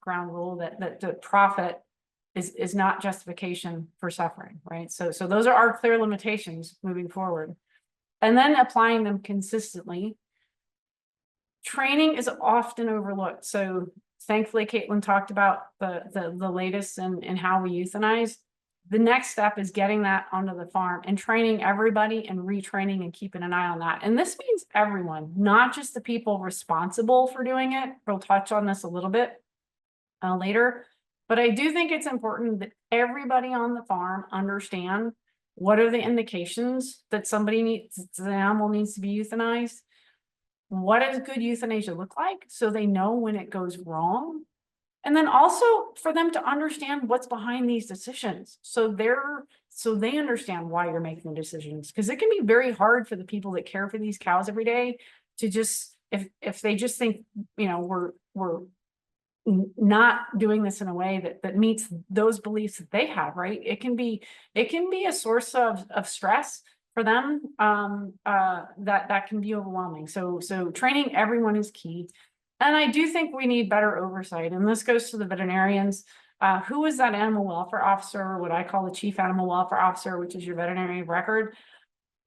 ground rule that the profit is not justification for suffering, right? So those are our clear limitations moving forward. And then applying them consistently. Training is often overlooked. So thankfully, Kaitlyn talked about the latest in how we euthanize. The next step is getting that onto the farm and training everybody and retraining and keeping an eye on that. And this means everyone, not just the people responsible for doing it. We'll touch on this a little bit later. But I do think it's important that everybody on the farm understand what are the indications that the animal needs to be euthanized. What does good euthanasia look like? So they know when it goes wrong. And then also for them to understand what's behind these decisions. So they understand why you're making the decisions. Because it can be very hard for the people that care for these cows every day to just, if they just think, we're not doing this in a way that meets those beliefs that they have, right? It can be a source of stress for them, that can be overwhelming. So training everyone is key. And I do think we need better oversight. And this goes to the veterinarians. Who is that animal welfare officer, what I call the chief animal welfare officer, which is your veterinarian of record?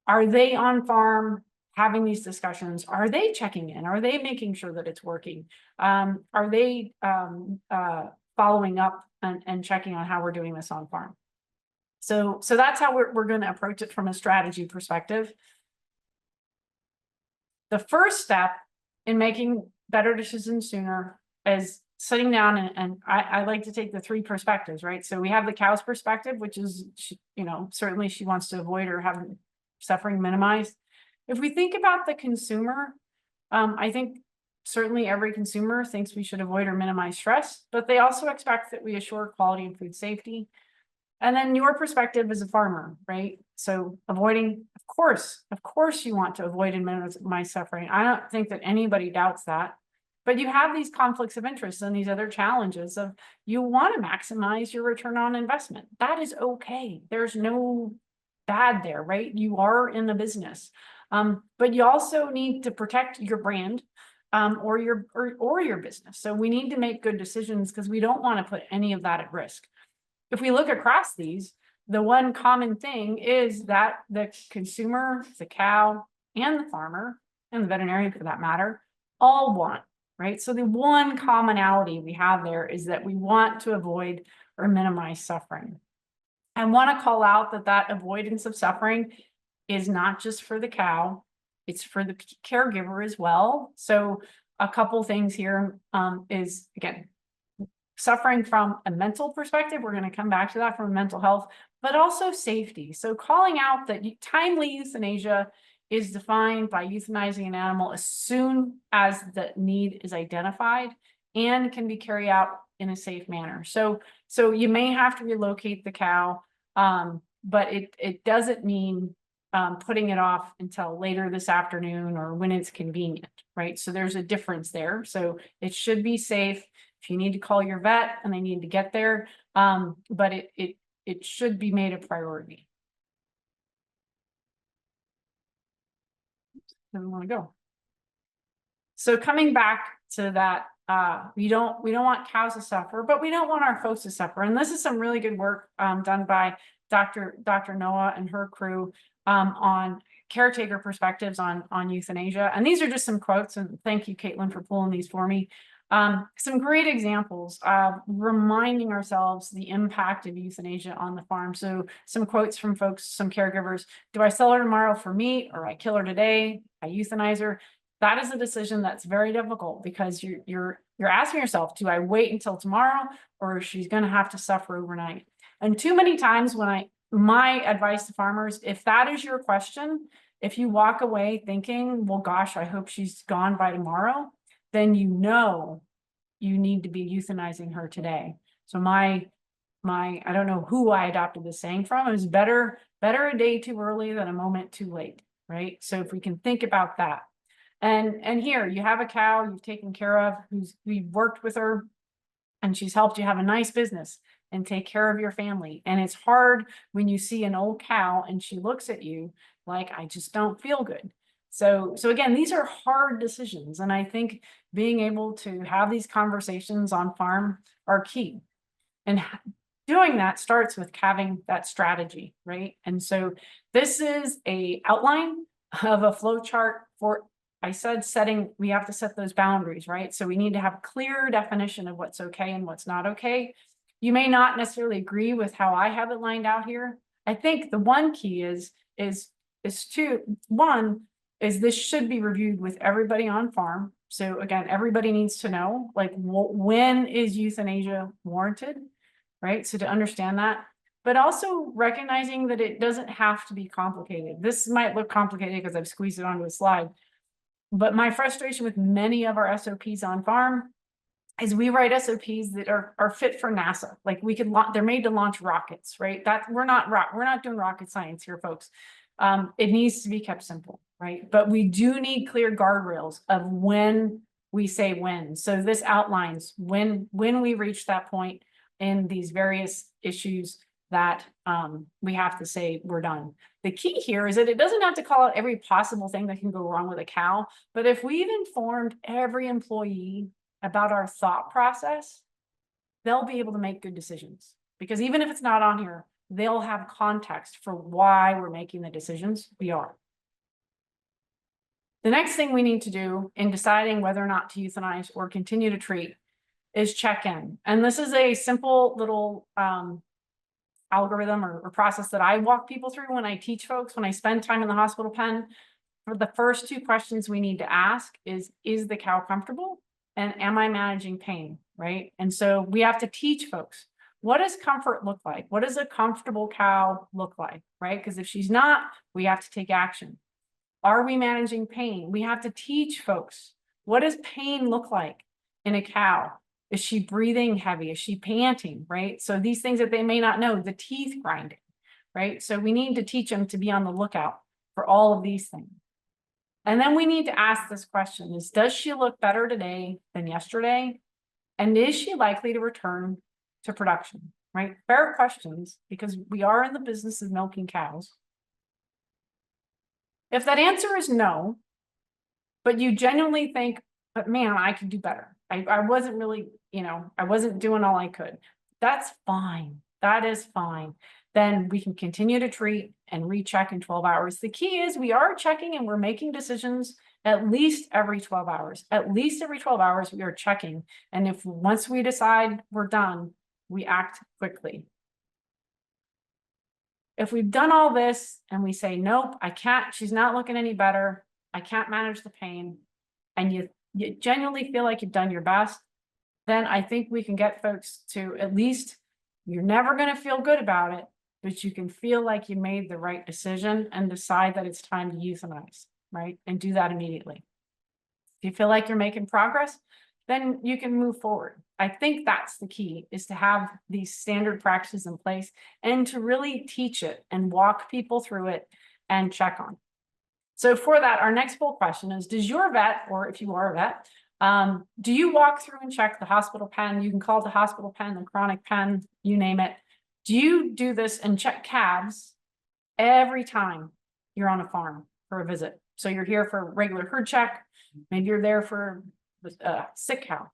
Are they on farm having these discussions? Are they checking in? Are they making sure that it's working? Are they following up and checking on how we're doing this on farm? So that's how we're going to approach it from a strategy perspective. The first step in making better decisions sooner is sitting down and I like to take the three perspectives, right? So we have the cow's perspective, which is, certainly she wants to avoid or have suffering minimized. If we think about the consumer, I think certainly every consumer thinks we should avoid or minimize stress, but they also expect that we assure quality and food safety. And then your perspective as a farmer, right? So avoiding, of course you want to avoid and minimize suffering. I don't think that anybody doubts that. But you have these conflicts of interest and these other challenges of you want to maximize your return on investment. That is okay. There's no bad there, right? You are in the business. But you also need to protect your brand or your business. So we need to make good decisions because we don't want to put any of that at risk. If we look across these, the one common thing is that the consumer, the cow, and the farmer, and the veterinarian for that matter, all want, right? So the one commonality we have there is that we want to avoid or minimize suffering. I want to call out that avoidance of suffering is not just for the cow, it's for the caregiver as well. So a couple things here is, again, suffering from a mental perspective. We're going to come back to that from mental health, but also safety. So calling out that timely euthanasia is defined by euthanizing an animal as soon as the need is identified and can be carried out in a safe manner. So you may have to relocate the cow, but it doesn't mean putting it off until later this afternoon or when it's convenient, right? So there's a difference there. So it should be safe. If you need to call your vet and they need to get there, but it should be made a priority. Doesn't want to go. So coming back to that, we don't want cows to suffer, but we don't want our folks to suffer. And this is some really good work done by Dr. Noah and her crew on caretaker perspectives on euthanasia. And these are just some quotes, and thank you, Kaitlyn, for pulling these for me. Some great examples of reminding ourselves the impact of euthanasia on the farm. So some quotes from folks, some caregivers: do I sell her tomorrow for meat, or I kill her today? I euthanize her. That is a decision that's very difficult, because you're asking yourself, do I wait until tomorrow, or she's going to have to suffer overnight? And too many times my advice to farmers, if that is your question, if you walk away thinking, well, gosh, I hope she's gone by tomorrow, then you know you need to be euthanizing her today. So I don't know who I adopted this saying from. It was better a day too early than a moment too late, right? So if we can think about that. And here you have a cow you've taken care of, we've worked with her, and she's helped you have a nice business and take care of your family. And it's hard when you see an old cow and she looks at you like, I just don't feel good. So again, these are hard decisions. And I think being able to have these conversations on farm are key. And doing that starts with having that strategy, right? And so this is an outline of a flow chart for, I said, we have to set those boundaries, right? So we need to have clear definition of what's okay and what's not okay. You may not necessarily agree with how I have it lined out here. I think the one key is this should be reviewed with everybody on farm. So again, everybody needs to know, like, when is euthanasia warranted, right? So to understand that, but also recognizing that it doesn't have to be complicated. This might look complicated because I've squeezed it onto a slide. But my frustration with many of our SOPs on farm is we write SOPs that are fit for NASA. Like they're made to launch rockets, right? We're not doing rocket science here, folks. It needs to be kept simple, right? But we do need clear guardrails of when we say when. So this outlines when we reach that point in these various issues that we have to say we're done. The key here is that it doesn't have to call out every possible thing that can go wrong with a cow, but if we've informed every employee about our thought process, they'll be able to make good decisions. Because even if it's not on here, they'll have context for why we're making the decisions we are. The next thing we need to do in deciding whether or not to euthanize or continue to treat is check in. And this is a simple little algorithm or process that I walk people through when I teach folks, when I spend time in the hospital pen. For the first two questions we need to ask is the cow comfortable? And am I managing pain, right? And so we have to teach folks, what does comfort look like? What does a comfortable cow look like, right? Because if she's not, we have to take action. Are we managing pain? We have to teach folks, what does pain look like in a cow? Is she breathing heavy? Is she panting, right? So these things that they may not know, the teeth grinding, right? So we need to teach them to be on the lookout for all of these things. And then we need to ask this question: does she look better today than yesterday? And is she likely to return to production, right? Fair questions, because we are in the business of milking cows. If that answer is no, but you genuinely think, but man, I could do better. I wasn't really, I wasn't doing all I could. That's fine. That is fine. Then we can continue to treat and recheck in 12 hours. The key is we are checking and we're making decisions at least every 12 hours. At least every 12 hours we are checking. And if once we decide we're done, we act quickly. If we've done all this and we say, nope, I can't, she's not looking any better, I can't manage the pain, and you genuinely feel like you've done your best, then I think we can get folks to, at least, you're never going to feel good about it, but you can feel like you made the right decision and decide that it's time to euthanize, right? And do that immediately. If you feel like you're making progress, then you can move forward. I think that's the key, is to have these standard practices in place and to really teach it and walk people through it and check on. So for that, our next poll question is, does your vet, or if you are a vet, do you walk through and check the hospital pen? You can call it the hospital pen, the chronic pen, you name it. Do you do this and check calves every time you're on a farm for a visit? So you're here for a regular herd check, maybe you're there for a sick cow.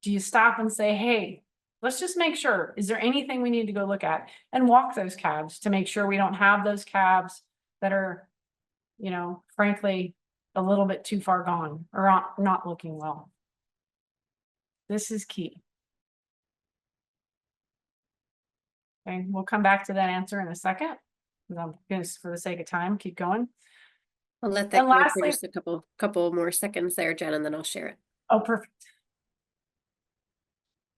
Do you stop and say, hey, let's just make sure, is there anything we need to go look at, and walk those calves to make sure we don't have those calves that are, you know, frankly, a little bit too far gone or not looking well. This is key. Okay, we'll come back to that answer in a second. I'm going to, for the sake of time, keep going. I'll let that And go for lastly, just a couple more seconds there, Jen, and then I'll share it. oh, perfect.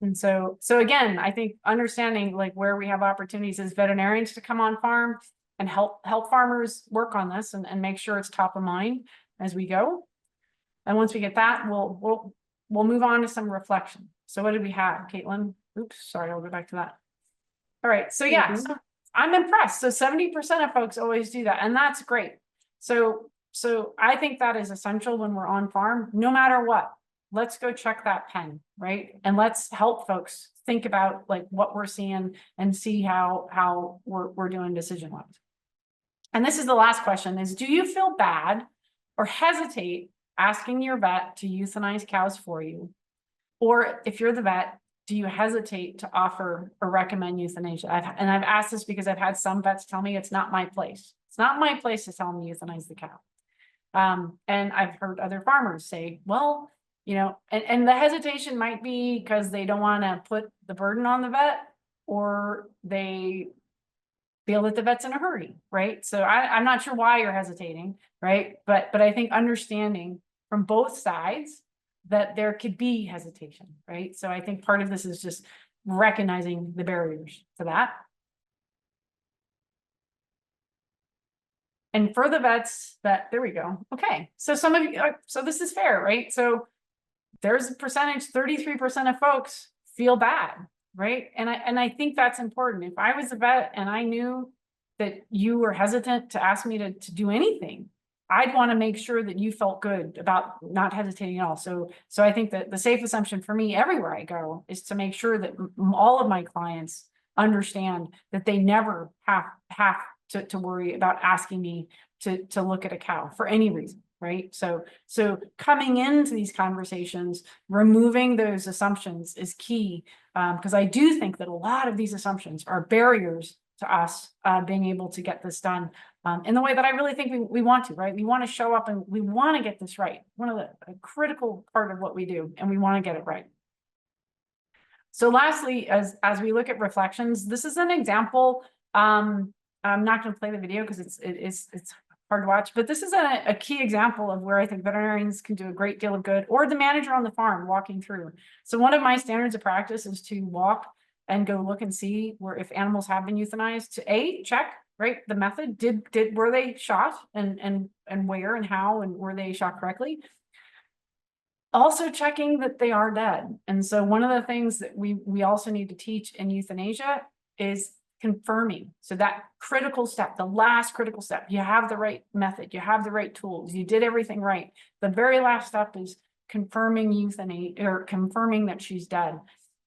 And so again, I think understanding like where we have opportunities as veterinarians to come on farm and help farmers work on this and make sure it's top of mind as we go. And once we get that, we'll move on to some reflection. So what did we have, Kaitlyn? Oops, sorry, I'll go back to that. All right, so yeah, so I'm impressed. So 70% of folks always do that, and that's great. So I think that is essential when we're on farm, no matter what. Let's go check that pen, right? And let's help folks think about like what we're seeing and see how we're doing decision-wise. And this is the last question is, do you feel bad or hesitate asking your vet to euthanize cows for you? Or if you're the vet, do you hesitate to offer or recommend euthanasia? I've asked this because I've had some vets tell me it's not my place. It's not my place to tell them to euthanize the cow. And I've heard other farmers say, well, you know, and the hesitation might be because they don't want to put the burden on the vet, or they feel that the vet's in a hurry, right? So I'm not sure why you're hesitating, right? But I think understanding from both sides that there could be hesitation, right? So I think part of this is just recognizing the barriers to that. And for the vets that, there we go. Okay, so some of you, so this is fair, right? So there's a percentage, 33% of folks feel bad, right? And I think that's important. If I was a vet and I knew that you were hesitant to ask me to do anything, I'd want to make sure that you felt good about not hesitating at all. So I think that the safe assumption for me everywhere I go is to make sure that all of my clients understand that they never have to worry about asking me to look at a cow for any reason, right? So coming into these conversations, removing those assumptions is key, because I do think that a lot of these assumptions are barriers to us being able to get this done in the way that I really think we want to, right? We want to show up and we want to get this right. One of a critical part of what we do, and we want to get it right. So lastly, as we look at reflections, this is an example. I'm not going to play the video because it's hard to watch, but this is a key example of where I think veterinarians can do a great deal of good, or the manager on the farm walking through. So one of my standards of practice is to walk and go look and see where, if animals have been euthanized, to check, right, the method, were they shot, and where and how, and were they shot correctly? Also checking that they are dead. And so one of the things that we also need to teach in euthanasia is confirming. So that critical step, the last critical step, you have the right method, you have the right tools, you did everything right. The very last step is confirming euthanasia, or confirming that she's dead.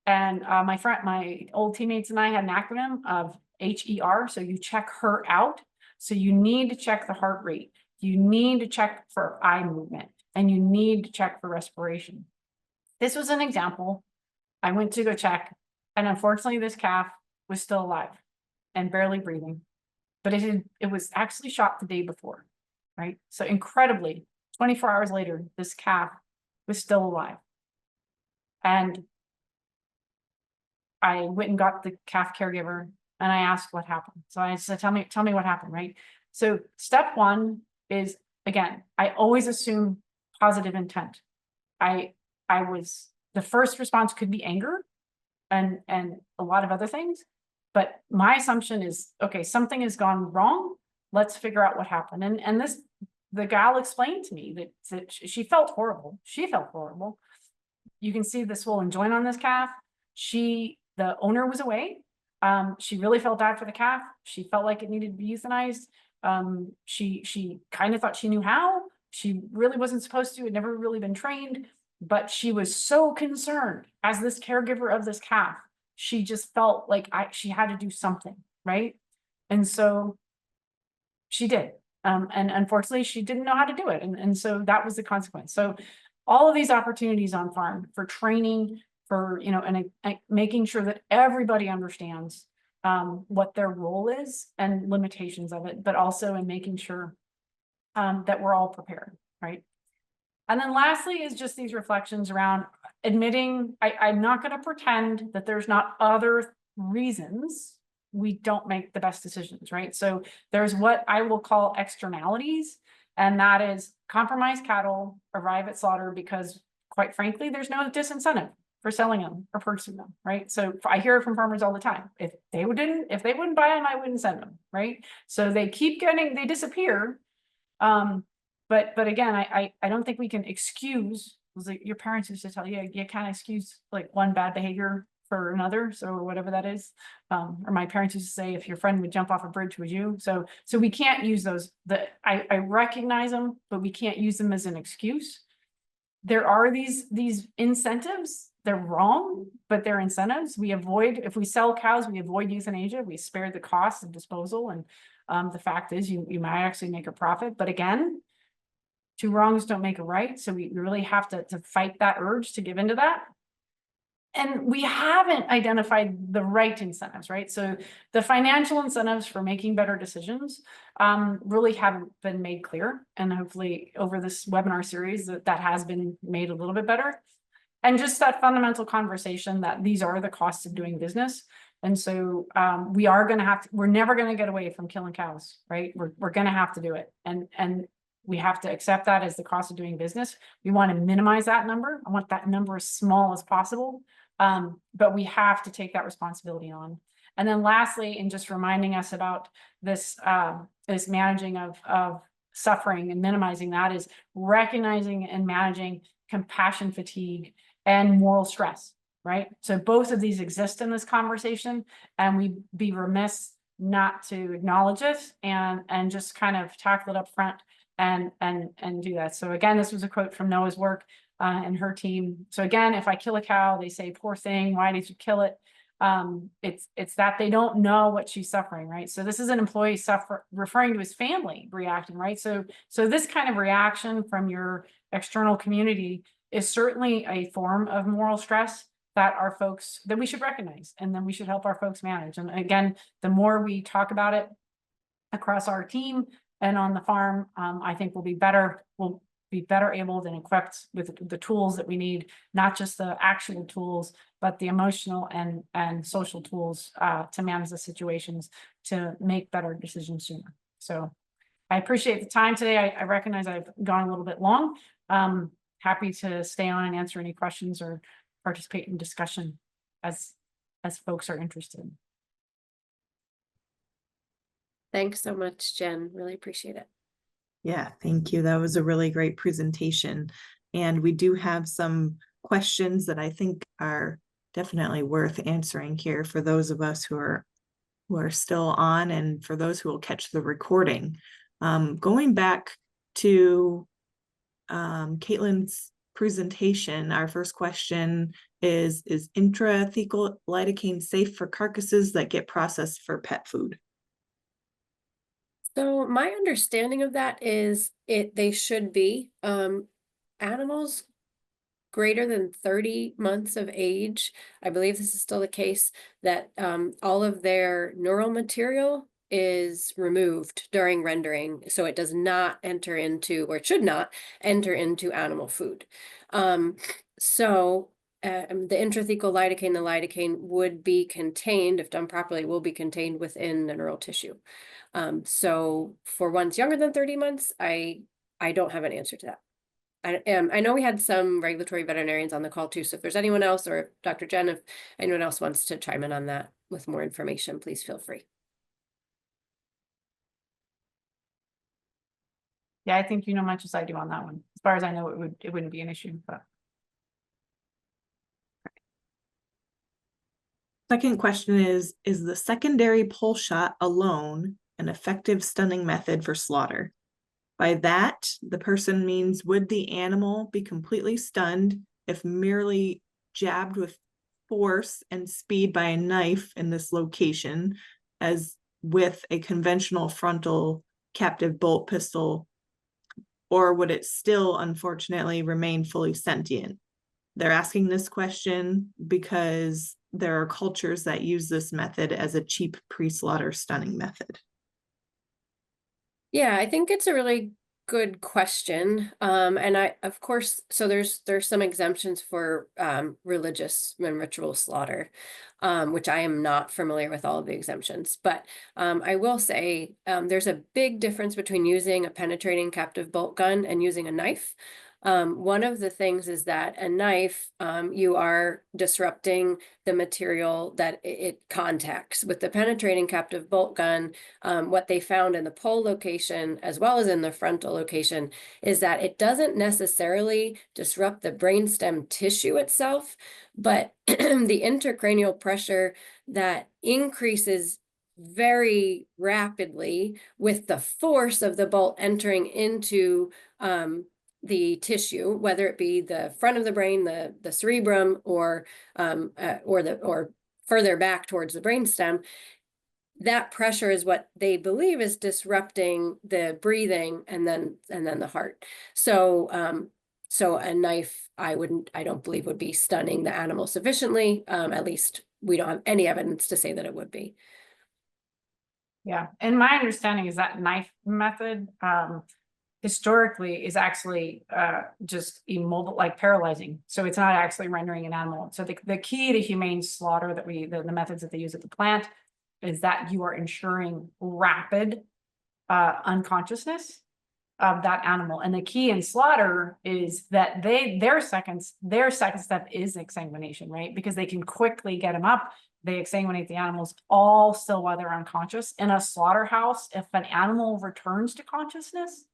And my old teammates and I had an acronym of HER. So you check her out. So you need to check the heart rate. You need to check for eye movement, and you need to check for respiration. This was an example. I went to go check, and unfortunately this calf was still alive and barely breathing, but it was actually shot the day before, right? So incredibly, 24 hours later, this calf was still alive. And I went and got the calf caregiver, and I asked what happened. So I said, tell me what happened, right? So step one is, again, I always assume positive intent. The first response could be anger and a lot of other things, but my assumption is, okay, something has gone wrong. Let's figure out what happened. And the gal explained to me that she felt horrible. She felt horrible. You can see the swollen joint on this calf. The owner was away. She really felt bad for the calf. She felt like it needed to be euthanized. She kind of thought she knew how. She really wasn't supposed to, had never really been trained, but she was so concerned as this caregiver of this calf. She just felt like she had to do something, right? And so she did. And unfortunately, she didn't know how to do it. And so that was the consequence. So all of these opportunities on farm for training, for, and making sure that everybody understands what their role is and limitations of it, but also in making sure that we're all prepared, right? And then lastly is just these reflections around admitting, I'm not going to pretend that there's not other reasons we don't make the best decisions, right? So there's what I will call externalities, and that is compromised cattle arrive at slaughter because, quite frankly, there's no disincentive for selling them or purchasing them, right? So I hear it from farmers all the time. If they wouldn't buy them, I wouldn't send them, right? So they disappear. But again, I don't think we can excuse, like your parents used to tell you, you can't excuse like one bad behavior for another. So whatever that is. Or my parents used to say, if your friend would jump off a bridge, would you? So we can't use those. I recognize them, but we can't use them as an excuse. There are these incentives. They're wrong, but they're incentives. If we sell cows, we avoid euthanasia. We spare the cost of disposal. And the fact is you might actually make a profit. But again, two wrongs don't make a right. So we really have to fight that urge to give into that. And we haven't identified the right incentives, right? So the financial incentives for making better decisions really haven't been made clear. And hopefully over this webinar series that has been made a little bit better. And just that fundamental conversation that these are the costs of doing business. And so we're never going to get away from killing cows, right? We're going to have to do it. And we have to accept that as the cost of doing business. We want to minimize that number. I want that number as small as possible. But we have to take that responsibility on. And then lastly, and just reminding us about this managing of suffering and minimizing that is recognizing and managing compassion fatigue and moral stress, right? So both of these exist in this conversation, and we'd be remiss not to acknowledge it and just kind of tackle it up front and do that. So again, this was a quote from Noah's work and her team. So again, if I kill a cow, they say, poor thing, why did you kill it? It's that they don't know what she's suffering, right? So this is an employee referring to his family reacting, right? So this kind of reaction from your external community is certainly a form of moral stress that we should recognize, and then we should help our folks manage. And again, the more we talk about it across our team and on the farm, I think we'll be better able and equipped with the tools that we need, not just the actual tools, but the emotional and social tools to manage the situations, to make better decisions sooner. So I appreciate the time today. I recognize I've gone a little bit long. Happy to stay on and answer any questions or participate in discussion as folks are interested. Thanks so much, Jen. Really appreciate it. Yeah, thank you. That was a really great presentation. And we do have some questions that I think are definitely worth answering here for those of us who are still on, and for those who will catch the recording. Going back to Kaitlyn's presentation, our first question is intrathecal lidocaine safe for carcasses that get processed for pet food? So my understanding of that is they should be. Animals greater than 30 months of age, I believe this is still the case, that all of their neural material is removed during rendering, so it does not enter into, or it should not enter into, animal food. So the intrathecal lidocaine, the lidocaine would be contained, if done properly, will be contained within the neural tissue. So for ones younger than 30 months, I don't have an answer to that. I know we had some regulatory veterinarians on the call too, so if there's anyone else, or Dr. Jen, if anyone else wants to chime in on that with more information, please feel free. Yeah, I think you know much as I do on that one. As far as I know, it wouldn't be an issue, but. Second question is the secondary pulse shot alone an effective stunning method for slaughter. By that, the person means, would the animal be completely stunned if merely jabbed with force and speed by a knife in this location, as with a conventional frontal captive bolt pistol, or would it still, unfortunately, remain fully sentient? They're asking this question because there are cultures that use this method as a cheap pre-slaughter stunning method. Yeah, I think it's a really good question. And of course, so there's some exemptions for religious and ritual slaughter, which I am not familiar with all of the exemptions. But I will say there's a big difference between using a penetrating captive bolt gun and using a knife. One of the things is that a knife, you are disrupting the material that it contacts. With the penetrating captive bolt gun, what they found in the pole location, as well as in the frontal location, is that it doesn't necessarily disrupt the brainstem tissue itself, but the intracranial pressure that increases very rapidly with the force of the bolt entering into the tissue, whether it be the front of the brain, the cerebrum, or further back towards the brainstem. That pressure is what they believe is disrupting the breathing and then the heart. So so a knife, I don't believe would be stunning the animal sufficiently. At least we don't have any evidence to say that it would be. Yeah, and my understanding is that knife method historically is actually just immobile, like paralyzing. So it's not actually rendering an animal. So the key to humane slaughter that the methods that they use at the plant is that you are ensuring rapid unconsciousness of that animal. And the key in slaughter is that their second step is exsanguination, right? Because they can quickly get them up. They exsanguinate the animals all still while they're unconscious. In a slaughterhouse, if an animal returns to consciousness,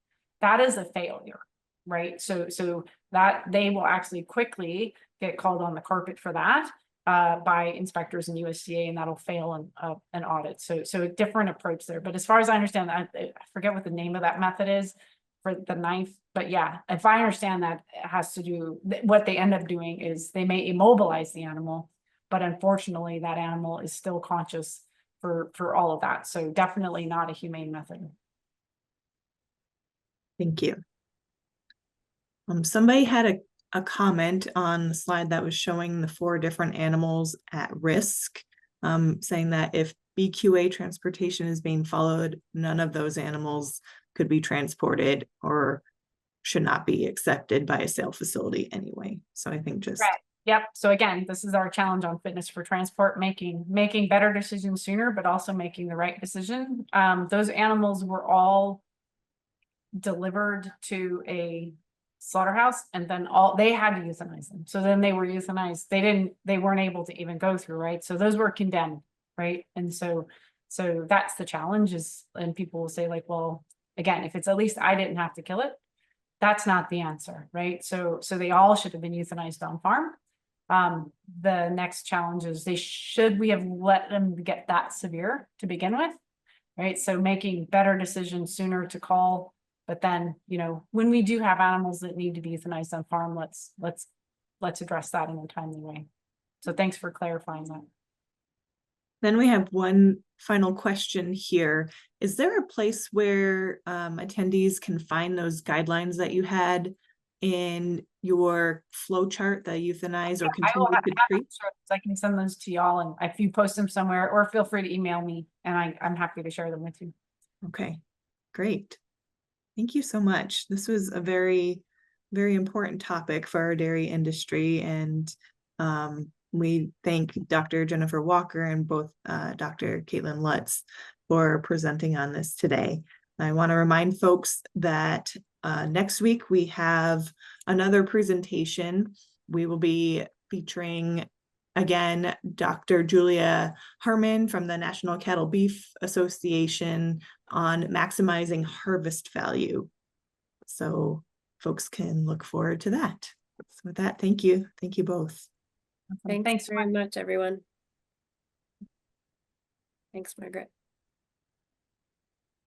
that is a failure, right? So that they will actually quickly get called on the carpet for that by inspectors in USDA, and that'll fail an audit. So a different approach there. But as far as I understand, I forget what the name of that method is for the knife. But yeah, if I understand that, it has to do, what they end up doing is they may immobilize the animal, but unfortunately that animal is still conscious for all of that. So definitely not a humane method. Thank you. Somebody had a comment on the slide that was showing the 4 different animals at risk, saying that if BQA transportation is being followed, none of those animals could be transported or should not be accepted by a sale facility anyway. So I think just right. Yep. So again, this is our challenge on fitness for transport, making better decisions sooner, but also making the right decision. Those animals were all delivered to a slaughterhouse, and then they had to euthanize them. So then they were euthanized. They weren't able to even go through, right? So those were condemned, right? And so that's the challenge is, and people will say like, well, again, if it's at least I didn't have to kill it, that's not the answer, right? So they all should have been euthanized on farm. The next challenge is we have let them get that severe to begin with, right? So making better decisions sooner to call. But then, when we do have animals that need to be euthanized on farm, let's address that in a timely way. So thanks for clarifying that. Then we have one final question here. Is there a place where attendees can find those guidelines that you had in your flow chart that euthanize or continue to treat? I can send those to y'all, and if you post them somewhere, or feel free to email me, and I'm happy to share them with you. Okay, great. Thank you so much. This was a very, very important topic for our dairy industry, and we thank Dr. Jennifer Walker and both Dr. Kaitlyn Lutz for presenting on this today. I want to remind folks that next week we have another presentation. We will be featuring again Dr. Julia Harmon from the National Cattle Beef Association on maximizing harvest value. So folks can look forward to that. So with that, thank you. Thank you both. Thanks very much, everyone. Thanks, Margaret.